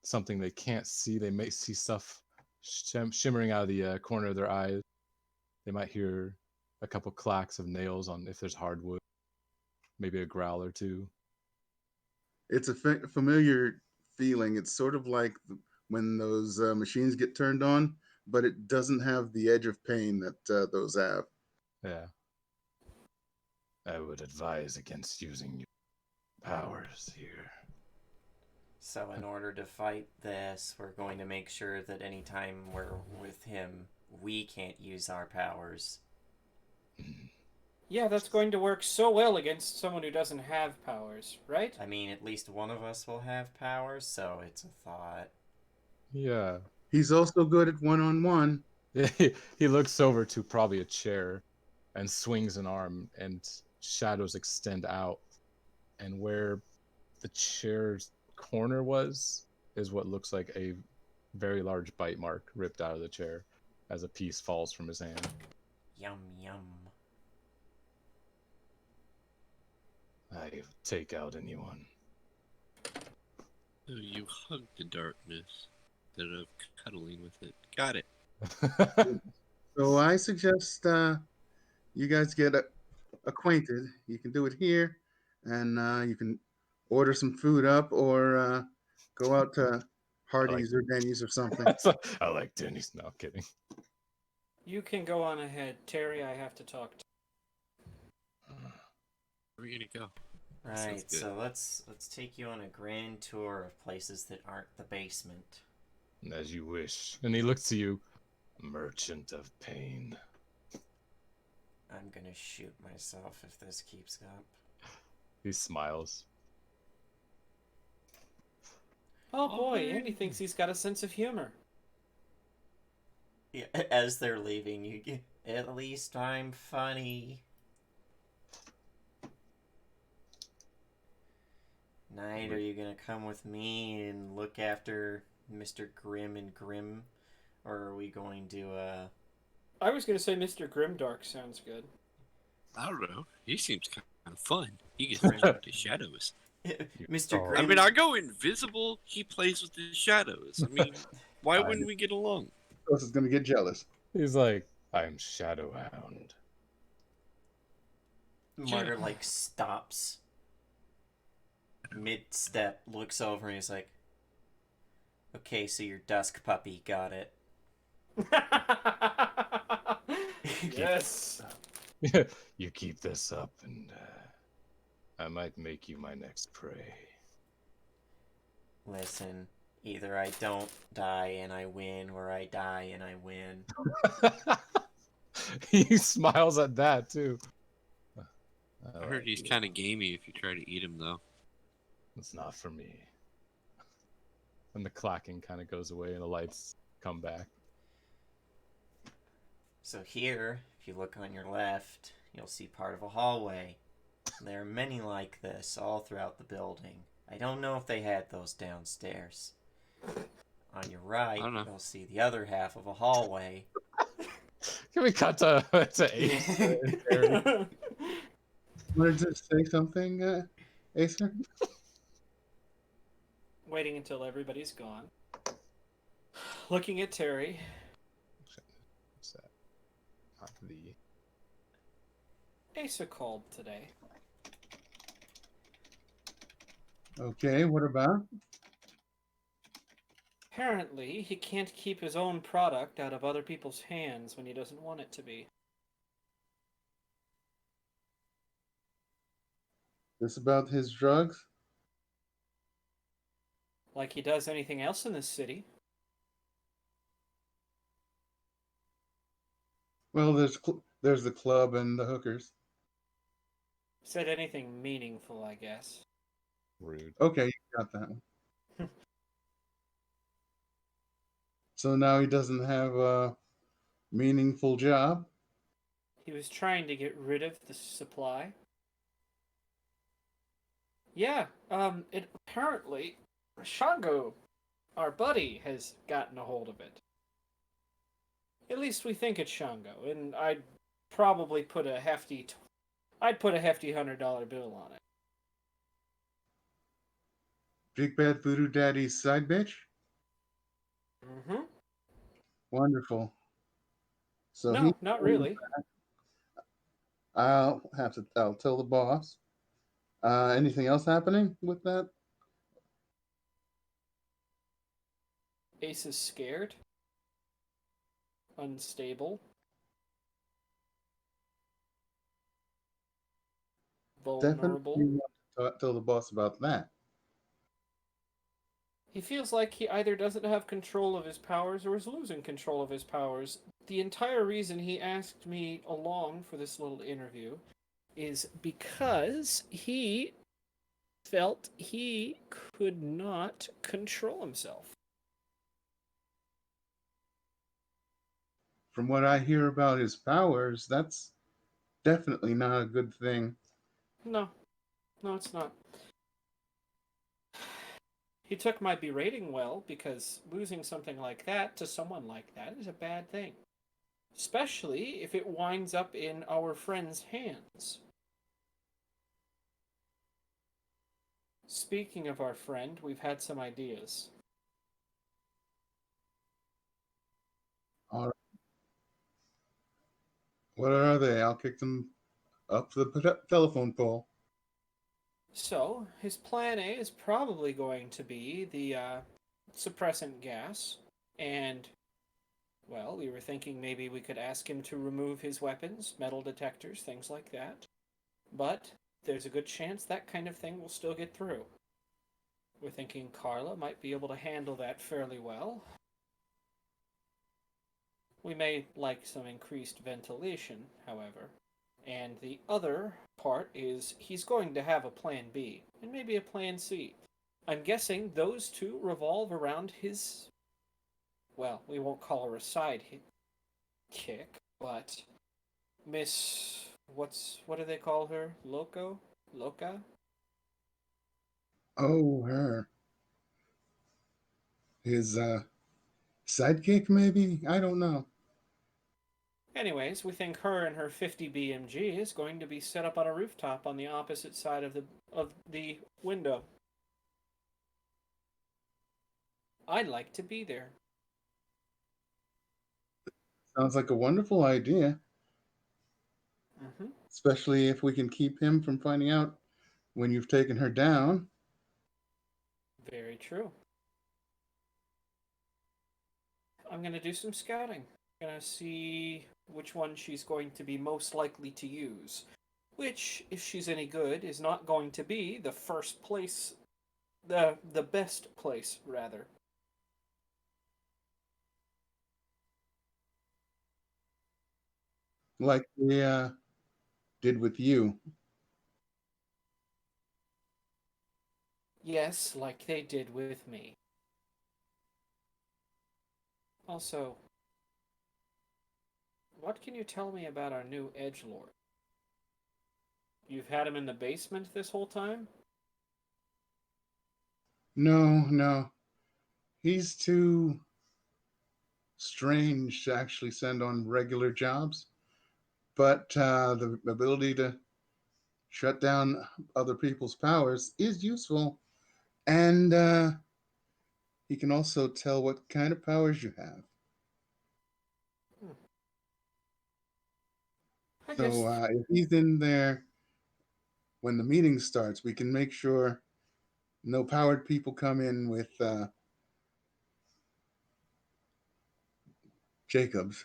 something they can't see. They may see stuff shimmering out of the corner of their eyes, They might hear a couple clacks of nails on if there's hardwood, maybe a growl or two. It's a familiar feeling. It's sort of like when those machines get turned on, but it doesn't have the edge of pain that those have. Yeah. I would advise against using your powers here. So, in order to fight this, we're going to make sure that anytime we're with him, we can't use our powers. Yeah, that's going to work so well against someone who doesn't have powers, right? I mean, at least one of us will have powers, so it's a thought. Yeah. He's also good at one-on-one. He looks over to probably a chair and swings an arm, and shadows extend out. And where the chair's corner was is what looks like a very large bite mark ripped out of the chair as a piece falls from his hand. Yum, yum. I take out anyone. So you hug the darkness instead of cuddling with it. Got it. So I suggest you guys get acquainted. You can do it here, and you can order some food up or go out to Hardee's or Denny's or something. I like Denny's. No, I'm kidding. You can go on ahead. Terry, I have to talk to. Where are we gonna go? Right, Sounds good. so let's take you on a grand tour of places that aren't the basement. As you wish. And he looks to you, merchant of pain. I'm gonna shoot myself if this keeps up. He smiles. Oh boy, Andy thinks he's got a sense of humor. Yeah, as they're leaving, you get, at least I'm funny. Knight, are you gonna come with me and look after Mr. Grim and Grim? Or are we going to, I was going to say Mr. Grimdark sounds good. I don't know. He seems kind of fun. He gets to play with the shadows. Mr. Oh. Grim? I mean, I go invisible. He plays with the shadows. I mean, why wouldn't we get along? This is going to get jealous. He's like, I'm Shadowhound. Martyr, like, stops mid-step, looks over, and he's like, okay, so you're Dusk Puppy, got it. Yes. You keep this up, and I might make you my next prey. Listen, either I don't die and I win, or I die and I win. He smiles at that, too. I heard he's kind of gamey if you try to eat him, though. It's not for me. And the clacking kind of goes away and the lights come back. So here, if you look on your left, you'll see part of a hallway. There are many like this all throughout the building. I don't know if they had those downstairs. On your right, you'll see the other half of a hallway. Can we cut to Ace? Wanted to say something, Acer? Waiting until everybody's gone. Looking at Terry. What's that? Not the... Asa called today. Okay, what about? Apparently, he can't keep his own product out of other people's hands when he doesn't want it to be. This about his drugs? Like he does anything else in this city. Well, there's the club and the hookers. Said anything meaningful, I guess. Rude. Okay, you got that one. So now he doesn't have a meaningful job? He was trying to get rid of the supply. Yeah, it apparently Shango, our buddy, has gotten a hold of it. At least we think it's Shango, and I'd probably put a hefty $100 bill on it. Big Bad Voodoo Daddy's side bitch? Mm-hmm. Wonderful. So he, No, not really. I'll tell the boss. Anything else happening with that? Ace is scared, unstable, Definitely vulnerable. want to tell the boss about that. He feels like he either doesn't have control of his powers or is losing control of his powers. The entire reason he asked me along for this little interview is because he felt he could not control himself. From what I hear about his powers, that's definitely not a good thing. No, no, it's not. He took my berating well because losing something like that to someone like that is a bad thing, especially if it winds up in our friend's hands. Speaking of our friend, we've had some ideas. All right. What are they? I'll kick them up the telephone pole. So, his plan A is probably going to be the suppressant gas, and, well, we were thinking maybe we could ask him to remove his weapons, metal detectors, things like that. But there's a good chance that kind of thing will still get through. We're thinking Carla might be able to handle that fairly well. We may like some increased ventilation, however. And the other part is he's going to have a plan B and maybe a plan C. I'm guessing those two revolve around his. Well, we won't call her a side kick, but Miss. What do they call her? Loco? Loca? Oh, her. His sidekick, maybe? I don't know. Anyways, we think her and her 50 BMG is going to be set up on a rooftop on the opposite side of the window. I'd like to be there. Sounds like a wonderful idea, Mm-hmm. especially if we can keep him from finding out when you've taken her down. Very true. I'm going to do some scouting. I'm going to see which one she's going to be most likely to use. Which, if she's any good, is not going to be the first place, the best place, rather. Like they did with you. Yes, like they did with me. Also, what can you tell me about our new edgelord? You've had him in the basement this whole time? No, no. He's too strange to actually send on regular jobs. But the ability to shut down other people's powers is useful. And he can also tell what kind of powers you have. Hmm. I So guess. if he's in there when the meeting starts, we can make sure no powered people come in with Jacobs.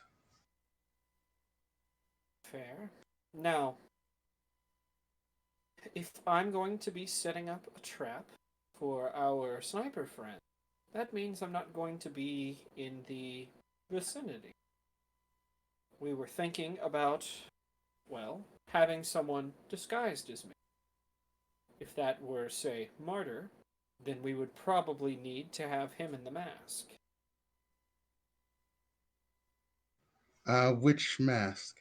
Fair. Now, if I'm going to be setting up a trap for our sniper friend, that means I'm not going to be in the vicinity. We were thinking about, well, having someone disguised as me. If that were, say, Martyr, then we would probably need to have him in the mask. Which mask?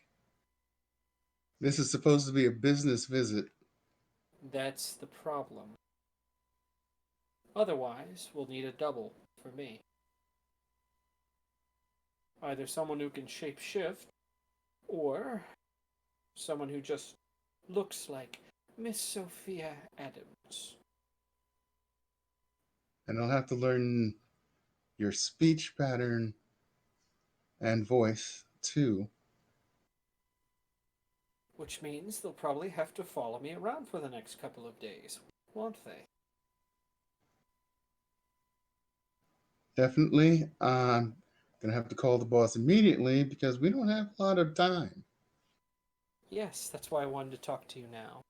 This is supposed to be a business visit. That's the problem. Otherwise, we'll need a double for me. Either someone who can shapeshift, or someone who just looks like Miss Sophia Adams. And I'll have to learn your speech pattern and voice too. Which means they'll probably have to follow me around for the next couple of days, won't they? Definitely. I'm gonna have to call the boss immediately because we don't have a lot of time. Yes, that's why I wanted to talk to you now.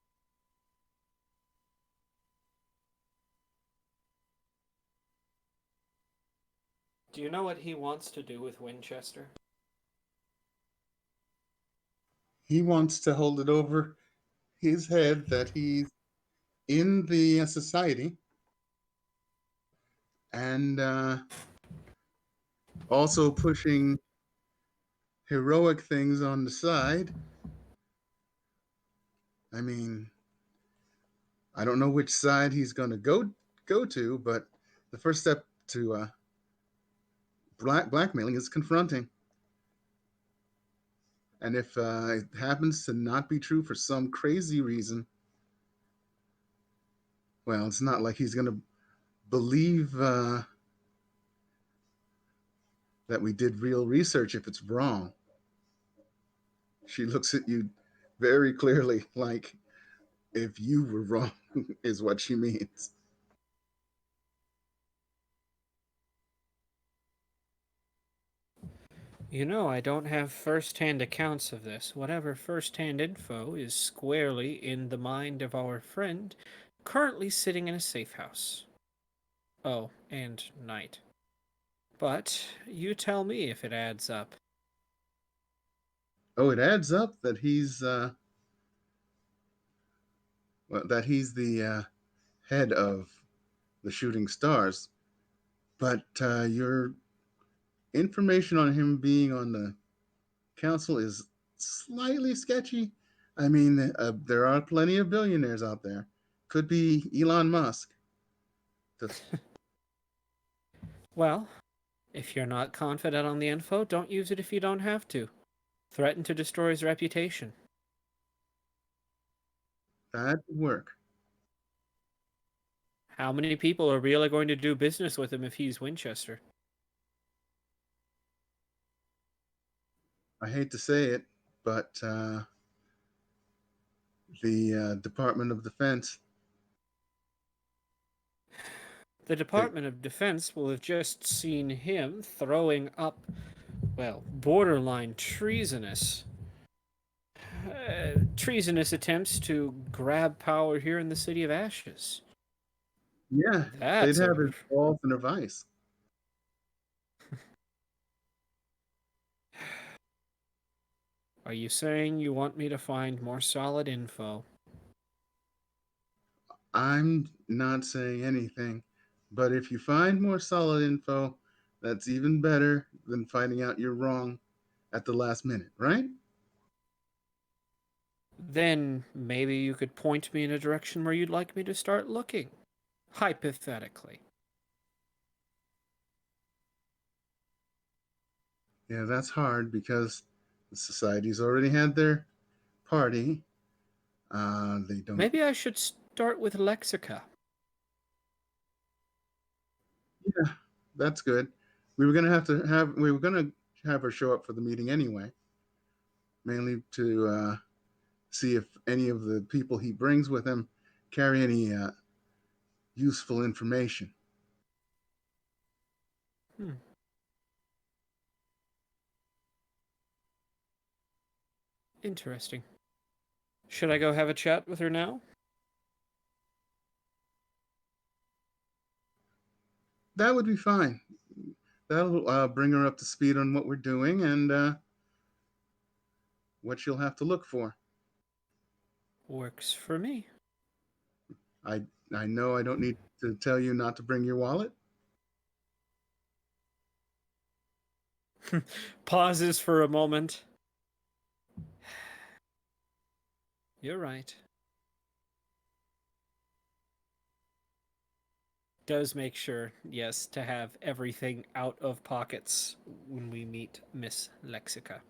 Do you know what he wants to do with Winchester? He wants to hold it over his head that he's in the society and also pushing heroic things on the side. I mean, I don't know which side he's going to go to, but the first step to blackmailing is confronting. And if it happens to not be true for some crazy reason, well, it's not like he's going to believe that we did real research if it's wrong. She looks at you very clearly, like if you were wrong, is what she means. You know, I don't have first hand accounts of this. Whatever first hand info is squarely in the mind of our friend, currently sitting in a safe house. Oh, and night. But you tell me if it adds up. Oh, it adds up that he's the head of the Shooting Stars, but your information on him being on the council is slightly sketchy. I mean, there are plenty of billionaires out there. Could be Elon Musk. Just Well, if you're not confident on the info, don't use it if you don't have to. Threaten to destroy his reputation. that would work. How many people are really going to do business with him if he's Winchester? I hate to say it, but the Department of Defense, The they, Department of Defense will have just seen him throwing up, well, borderline treasonous attempts to grab power here in the City of Ashes. yeah, they'd That's have a. his balls in a vice. Are you saying you want me to find more solid info? I'm not saying anything, but if you find more solid info, that's even better than finding out you're wrong at the last minute, right? Then maybe you could point me in a direction where you'd like me to start looking. Hypothetically. Yeah, that's hard because the society's already had their party. They don't. Maybe I should start with Lexica. Yeah, that's good. We were gonna have her show up for the meeting anyway, mainly to see if any of the people he brings with him carry any useful information. Hmm, interesting. Should I go have a chat with her now? That would be fine. That'll bring her up to speed on what we're doing and what she'll have to look for. Works for me. I I know I don't need to tell you not to bring your wallet. Pauses for a moment. You're right. Does make sure, yes, to have everything out of pockets when we meet Miss Lexica.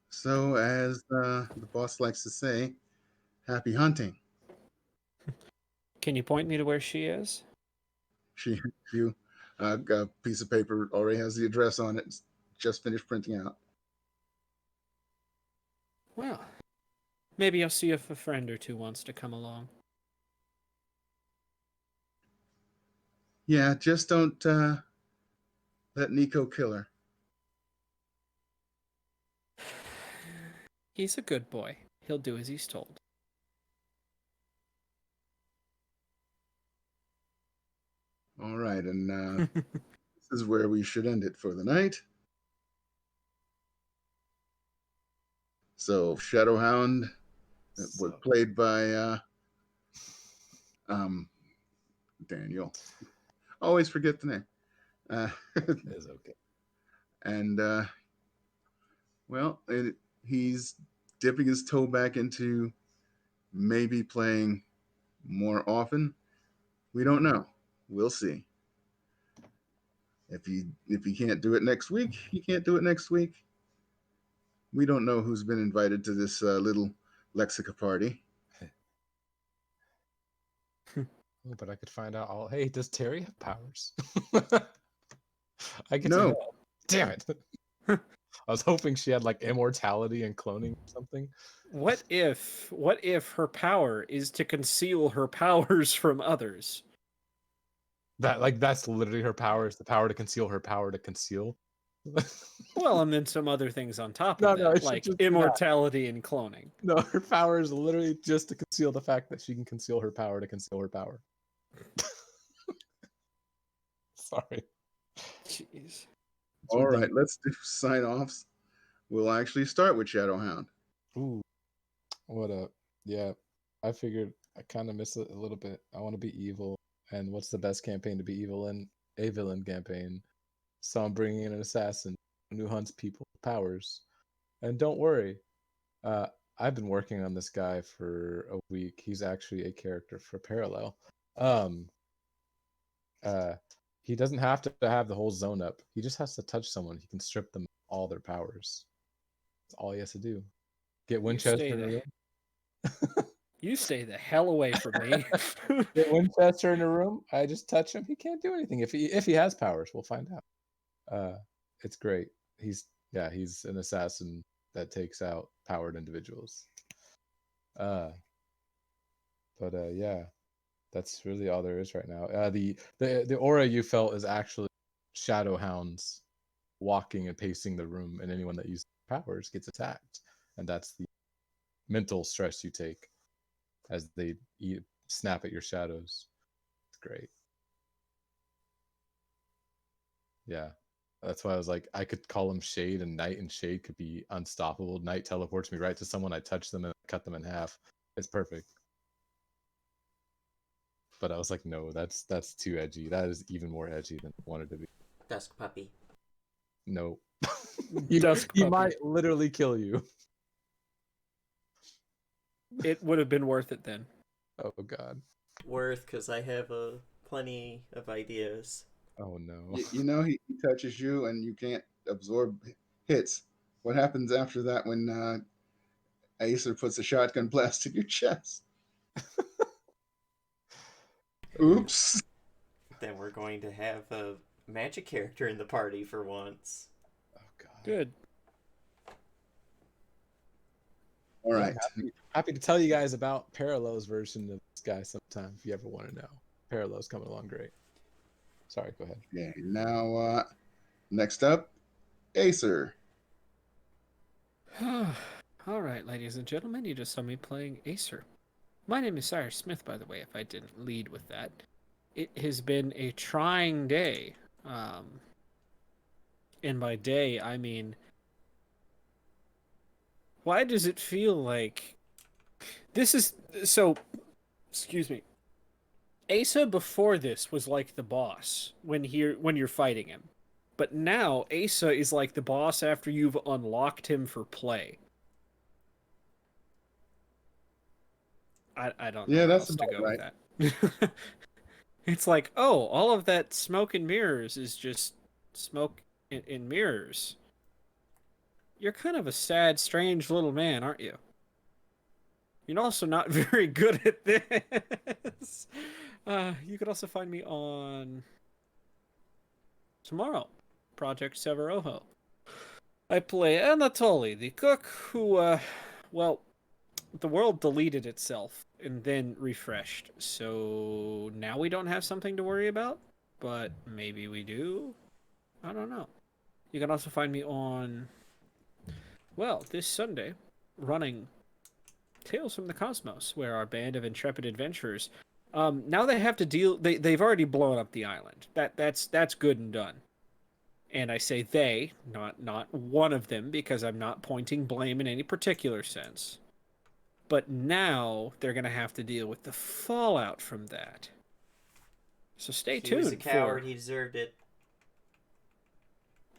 So, as the boss likes to say, happy hunting. Can you point me to where she is? She you a piece of paper already has the address on it. just finished printing out. Well, maybe I'll see if a friend or two wants to come along. Yeah, just don't let Nico kill her. He's a good boy. He'll do as he's told. All right, and this is where we should end it for the night. So Shadowhound was played by Daniel. Always forget the name. It's okay. And well, he's dipping his toe back into maybe playing more often. We don't know. We'll see. If he can't do it next week, he can't do it next week. We don't know who's been invited to this little Lexica party. Oh, but I could find out all. Hey, does Terry have powers? I get to No. know. Damn it. I was hoping she had like immortality and cloning or something. What if her power is to conceal her powers from others? That's literally her power, is the power to conceal her power to conceal. Well, and then some other things on top No, of no, it that, should like just be that. immortality and cloning. No, her power is literally just to conceal the fact that she can conceal her power to conceal her power. Sorry. Jeez. All right, let's do sign offs. We'll actually start with Shadowhound. Ooh. What up? Yeah, I figured I kind of miss it a little bit. I want to be evil. And what's the best campaign to be evil in? A villain campaign. So I'm bringing in an assassin who hunts people with powers. And don't worry, I've been working on this guy for a week. He's actually a character for Parallel. He doesn't have to have the whole zone up. He just has to touch someone. He can strip them all their powers. That's all he has to do. Get Winchester in a room. You stay the hell away from me. Get Winchester in a room. I just touch him. He can't do anything. If he has powers, we'll find out. It's great. He's an assassin that takes out powered individuals. Yeah, that's really all there is right now. The aura you felt is actually shadow hounds walking and pacing the room, and anyone that uses powers gets attacked, and that's the mental stress you take as they snap at your shadows. It's great. Yeah. That's why I was like, I could call him Shade, and Shade could be unstoppable. Night teleports me right to someone, I touch them and cut them in half. It's perfect. But I was like, no, that's too edgy. That is even more edgy than I wanted to be. Dusk puppy. No. Dusk he puppy. might literally kill you. It would have been worth it then. Oh god. Worth, because I have plenty of ideas. Oh no. You know, he touches you and you can't absorb hits. What happens after that when Acer puts a shotgun blast in your chest? Oops. Then we're going to have a magic character in the party for once. Oh god. Good. All right. Happy to tell you guys about Parallel's version of this guy sometime if you ever want to know. Parallel's coming along great. Sorry, go ahead. Okay, now next up, Acer. All right, ladies and gentlemen, you just saw me playing Acer. My name is Cyrus Smith, by the way, if I didn't lead with that. It has been a trying day. And by day, I mean, why does it feel like this is so? Excuse me. Asa before this was like the boss when you're fighting him, but now Asa is like the boss after you've unlocked him for play. I don't know Yeah, how that's else to about go right. with that. It's like, oh, all of that smoke and mirrors is just smoke in mirrors. You're kind of a sad, strange little man, aren't you? You're also not very good at this. You could also find me on tomorrow, Project Severoho. I play Anatoly, the cook who, well, the world deleted itself and then refreshed. So now we don't have something to worry about, but maybe we do. I don't know. You can also find me on, well, this Sunday, running Tales from the Cosmos, where our band of intrepid adventurers, now they have to deal. They've already blown up the island. That's good and done. And I say they, not one of them, because I'm not pointing blame in any particular sense. But now they're going to have to deal with the fallout from that. So stay He was a tuned coward. for. He deserved it.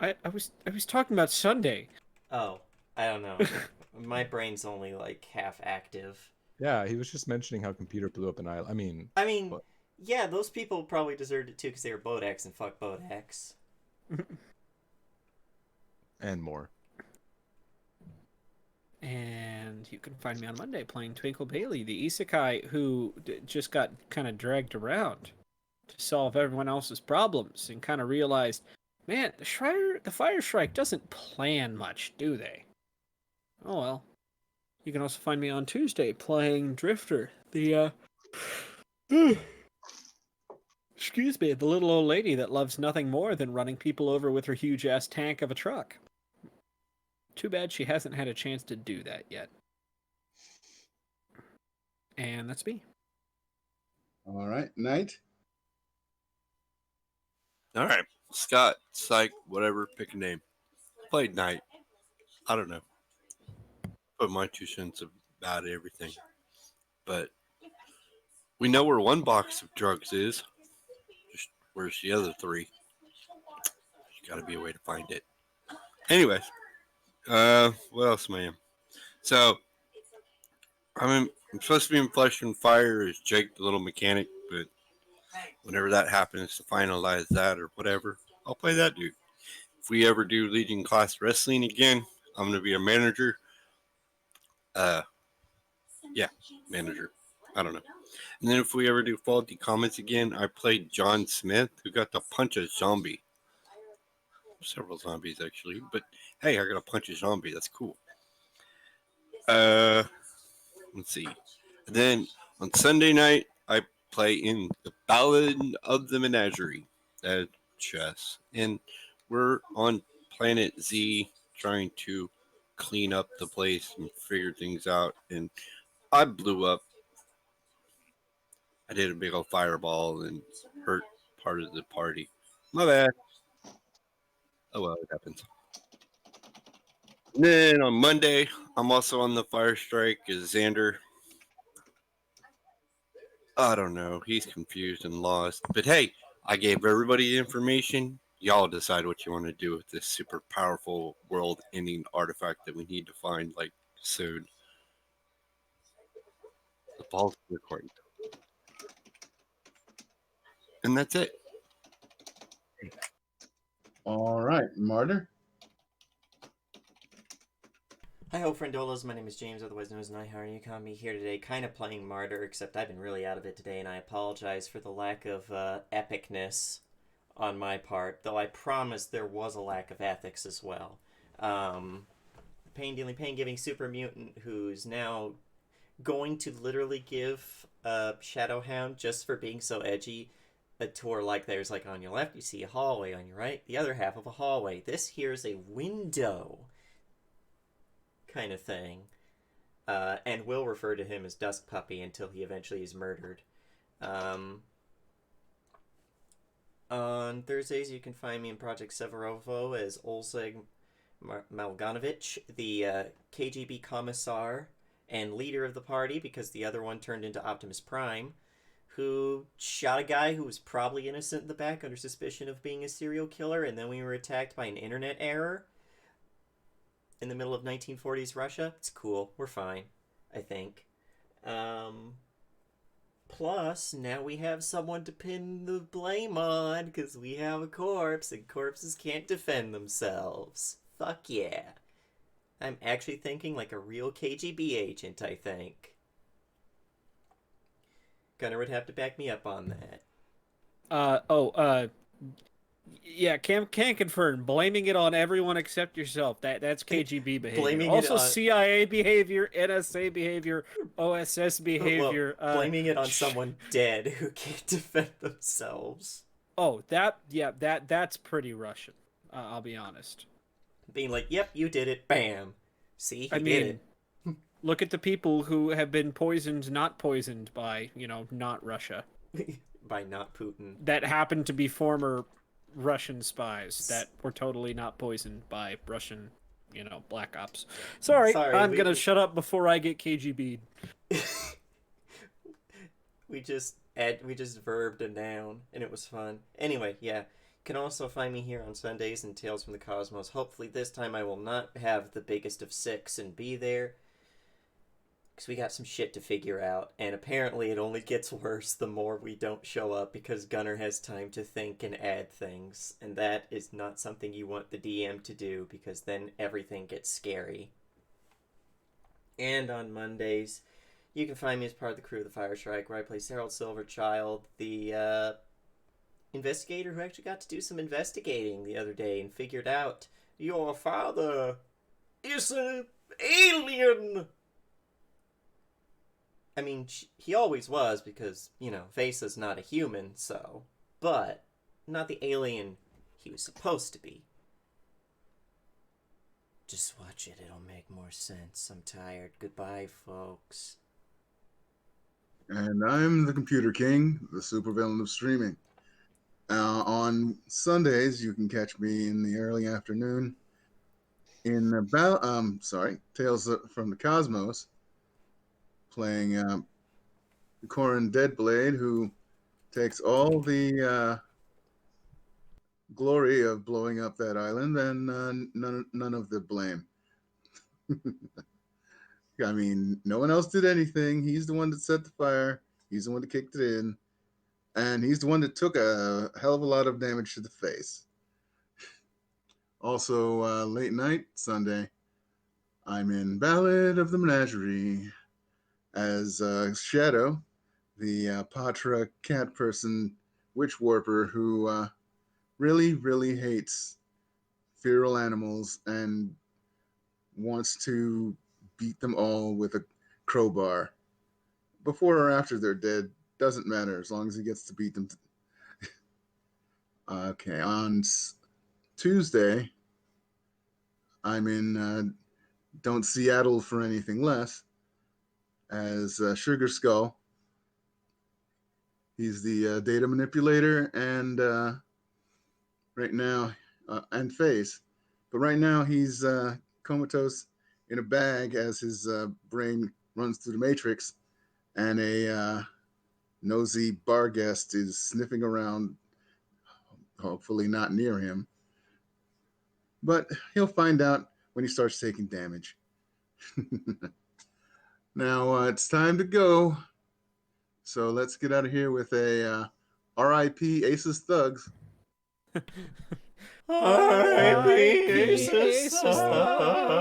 I was talking about Sunday. Oh, I don't know. My brain's only like half active. Yeah, he was just mentioning how computer blew up an island. I mean, I mean, what? yeah, those people probably deserved it too because they were Bodex and fuck Bodex. And more. And you can find me on Monday playing Twinkle Bailey, the isekai who just got kind of dragged around to solve everyone else's problems and kind of realized, man, the Fire Strike doesn't plan much, do they? Oh well. You can also find me on Tuesday playing Drifter, the excuse me, the little old lady that loves nothing more than running people over with her huge ass tank of a truck. Too bad she hasn't had a chance to do that yet. And that's me. All right, Knight. All right, Scott, Psych, whatever, pick a name. Played Knight. I don't know. Put my 2 cents about everything. But we know where one box of drugs is. Just where's the other three? There's got to be a way to find it. Anyways, what else am I in? So I'm supposed to be in Flesh and Fire as Jake, the little mechanic, but whenever that happens to finalize that or whatever, I'll play that dude. If we ever do Legion class wrestling again, I'm gonna be a manager. Yeah, manager. I don't know. And then if we ever do Faulty Comments again, I played John Smith, who got to punch a zombie. Several zombies actually, but hey, I got to punch a zombie. That's cool. Let's see. And then on Sunday night, I play in the Ballad of the Menagerie at chess, and we're on Planet Z trying to clean up the place and figure things out. And I blew up. I did a big old fireball and hurt part of the party. My bad. Oh well, it happens. And then on Monday, I'm also on the fire strike as Xander. I don't know. He's confused and lost. But hey, I gave everybody the information. Y'all decide what you want to do with this super powerful world ending artifact that we need to find like soon. The ball's in the court. And that's it. All right, Martyr. Hi ho, friendolas. My name is James, otherwise known as Nightheart, and you caught me here today kind of playing Martyr, except I've been really out of it today, and I apologize for the lack of epicness on my part, though I promise there was a lack of ethics as well. Pain-dealing, pain-giving super mutant who's now going to literally give Shadowhound, just for being so edgy, a tour like there's like on your left you see a hallway, on your right the other half of a hallway. This here's a window kind of thing, and will refer to him as Dusk Puppy until he eventually is murdered. On Thursdays, you can find me in Project Severovo as Olseg Malganovich, the KGB commissar and leader of the party, because the other one turned into Optimus Prime, who shot a guy who was probably innocent in the back under suspicion of being a serial killer, and then we were attacked by an internet error in the middle of 1940s Russia. It's cool. We're fine, I think. Plus, now we have someone to pin the blame on, because we have a corpse, and corpses can't defend themselves. Fuck yeah. I'm actually thinking like a real KGB agent, I think. Gunnar would have to back me up on that. Yeah, can't confirm. Blaming it on everyone except yourself. That's KGB behavior. Blaming it Also on- CIA behavior, NSA behavior, OSS behavior. Blaming it on someone dead who can't defend themselves. Oh, that's pretty Russian. I'll be honest. Being like, "Yep, you did it." Bam. See, I he did mean, it. look at the people who have been poisoned, not poisoned by, not Russia. By not Putin. That happened to be former Russian spies that were totally not poisoned by Russian, black ops. Sorry, I'm gonna shut up before I get KGB'd. we just verbed a noun and it was fun. Anyway, yeah. You can also find me here on Sundays in Tales from the Cosmos. Hopefully this time I will not have the biggest of six and be there. Because we got some shit to figure out, and apparently it only gets worse the more we don't show up because Gunnar has time to think and add things, and that is not something you want the DM to do because then everything gets scary. And on Mondays, you can find me as part of the crew of the Fire Strike, where I play Harold Silverchild, the investigator who actually got to do some investigating the other day and figured out your father is an alien. I mean, he always was because, Vasa's not a human, so. But, not the alien he was supposed to be. Just watch it, it'll make more sense. I'm tired. Goodbye, folks. And I'm the Computer King, the supervillain of streaming. On Sundays, you can catch me in the early afternoon in Tales from the Cosmos, playing Corin Deadblade, who takes all the glory of blowing up that island and none of the blame. I mean, no one else did anything. He's the one that set the fire. He's the one that kicked it in. And he's the one that took a hell of a lot of damage to the face. Also, late night, Sunday, I'm in Ballad of the Menagerie as Shadow, the Patra cat person witch warper who really, really hates feral animals and wants to beat them all with a crowbar. Before or after they're dead, doesn't matter as long as he gets to beat them. Okay, on Tuesday, I'm in Don't Seattle for Anything Less as Sugar Skull. He's the data manipulator and right now, and Face. But right now he's comatose in a bag as his brain runs through the matrix, and a nosy bar guest is sniffing around, hopefully not near him. But he'll find out when he starts taking damage. Now it's time to go. So let's get out of here with a R.I.P. Aces Thugs. R.I.P. Aces Thugs.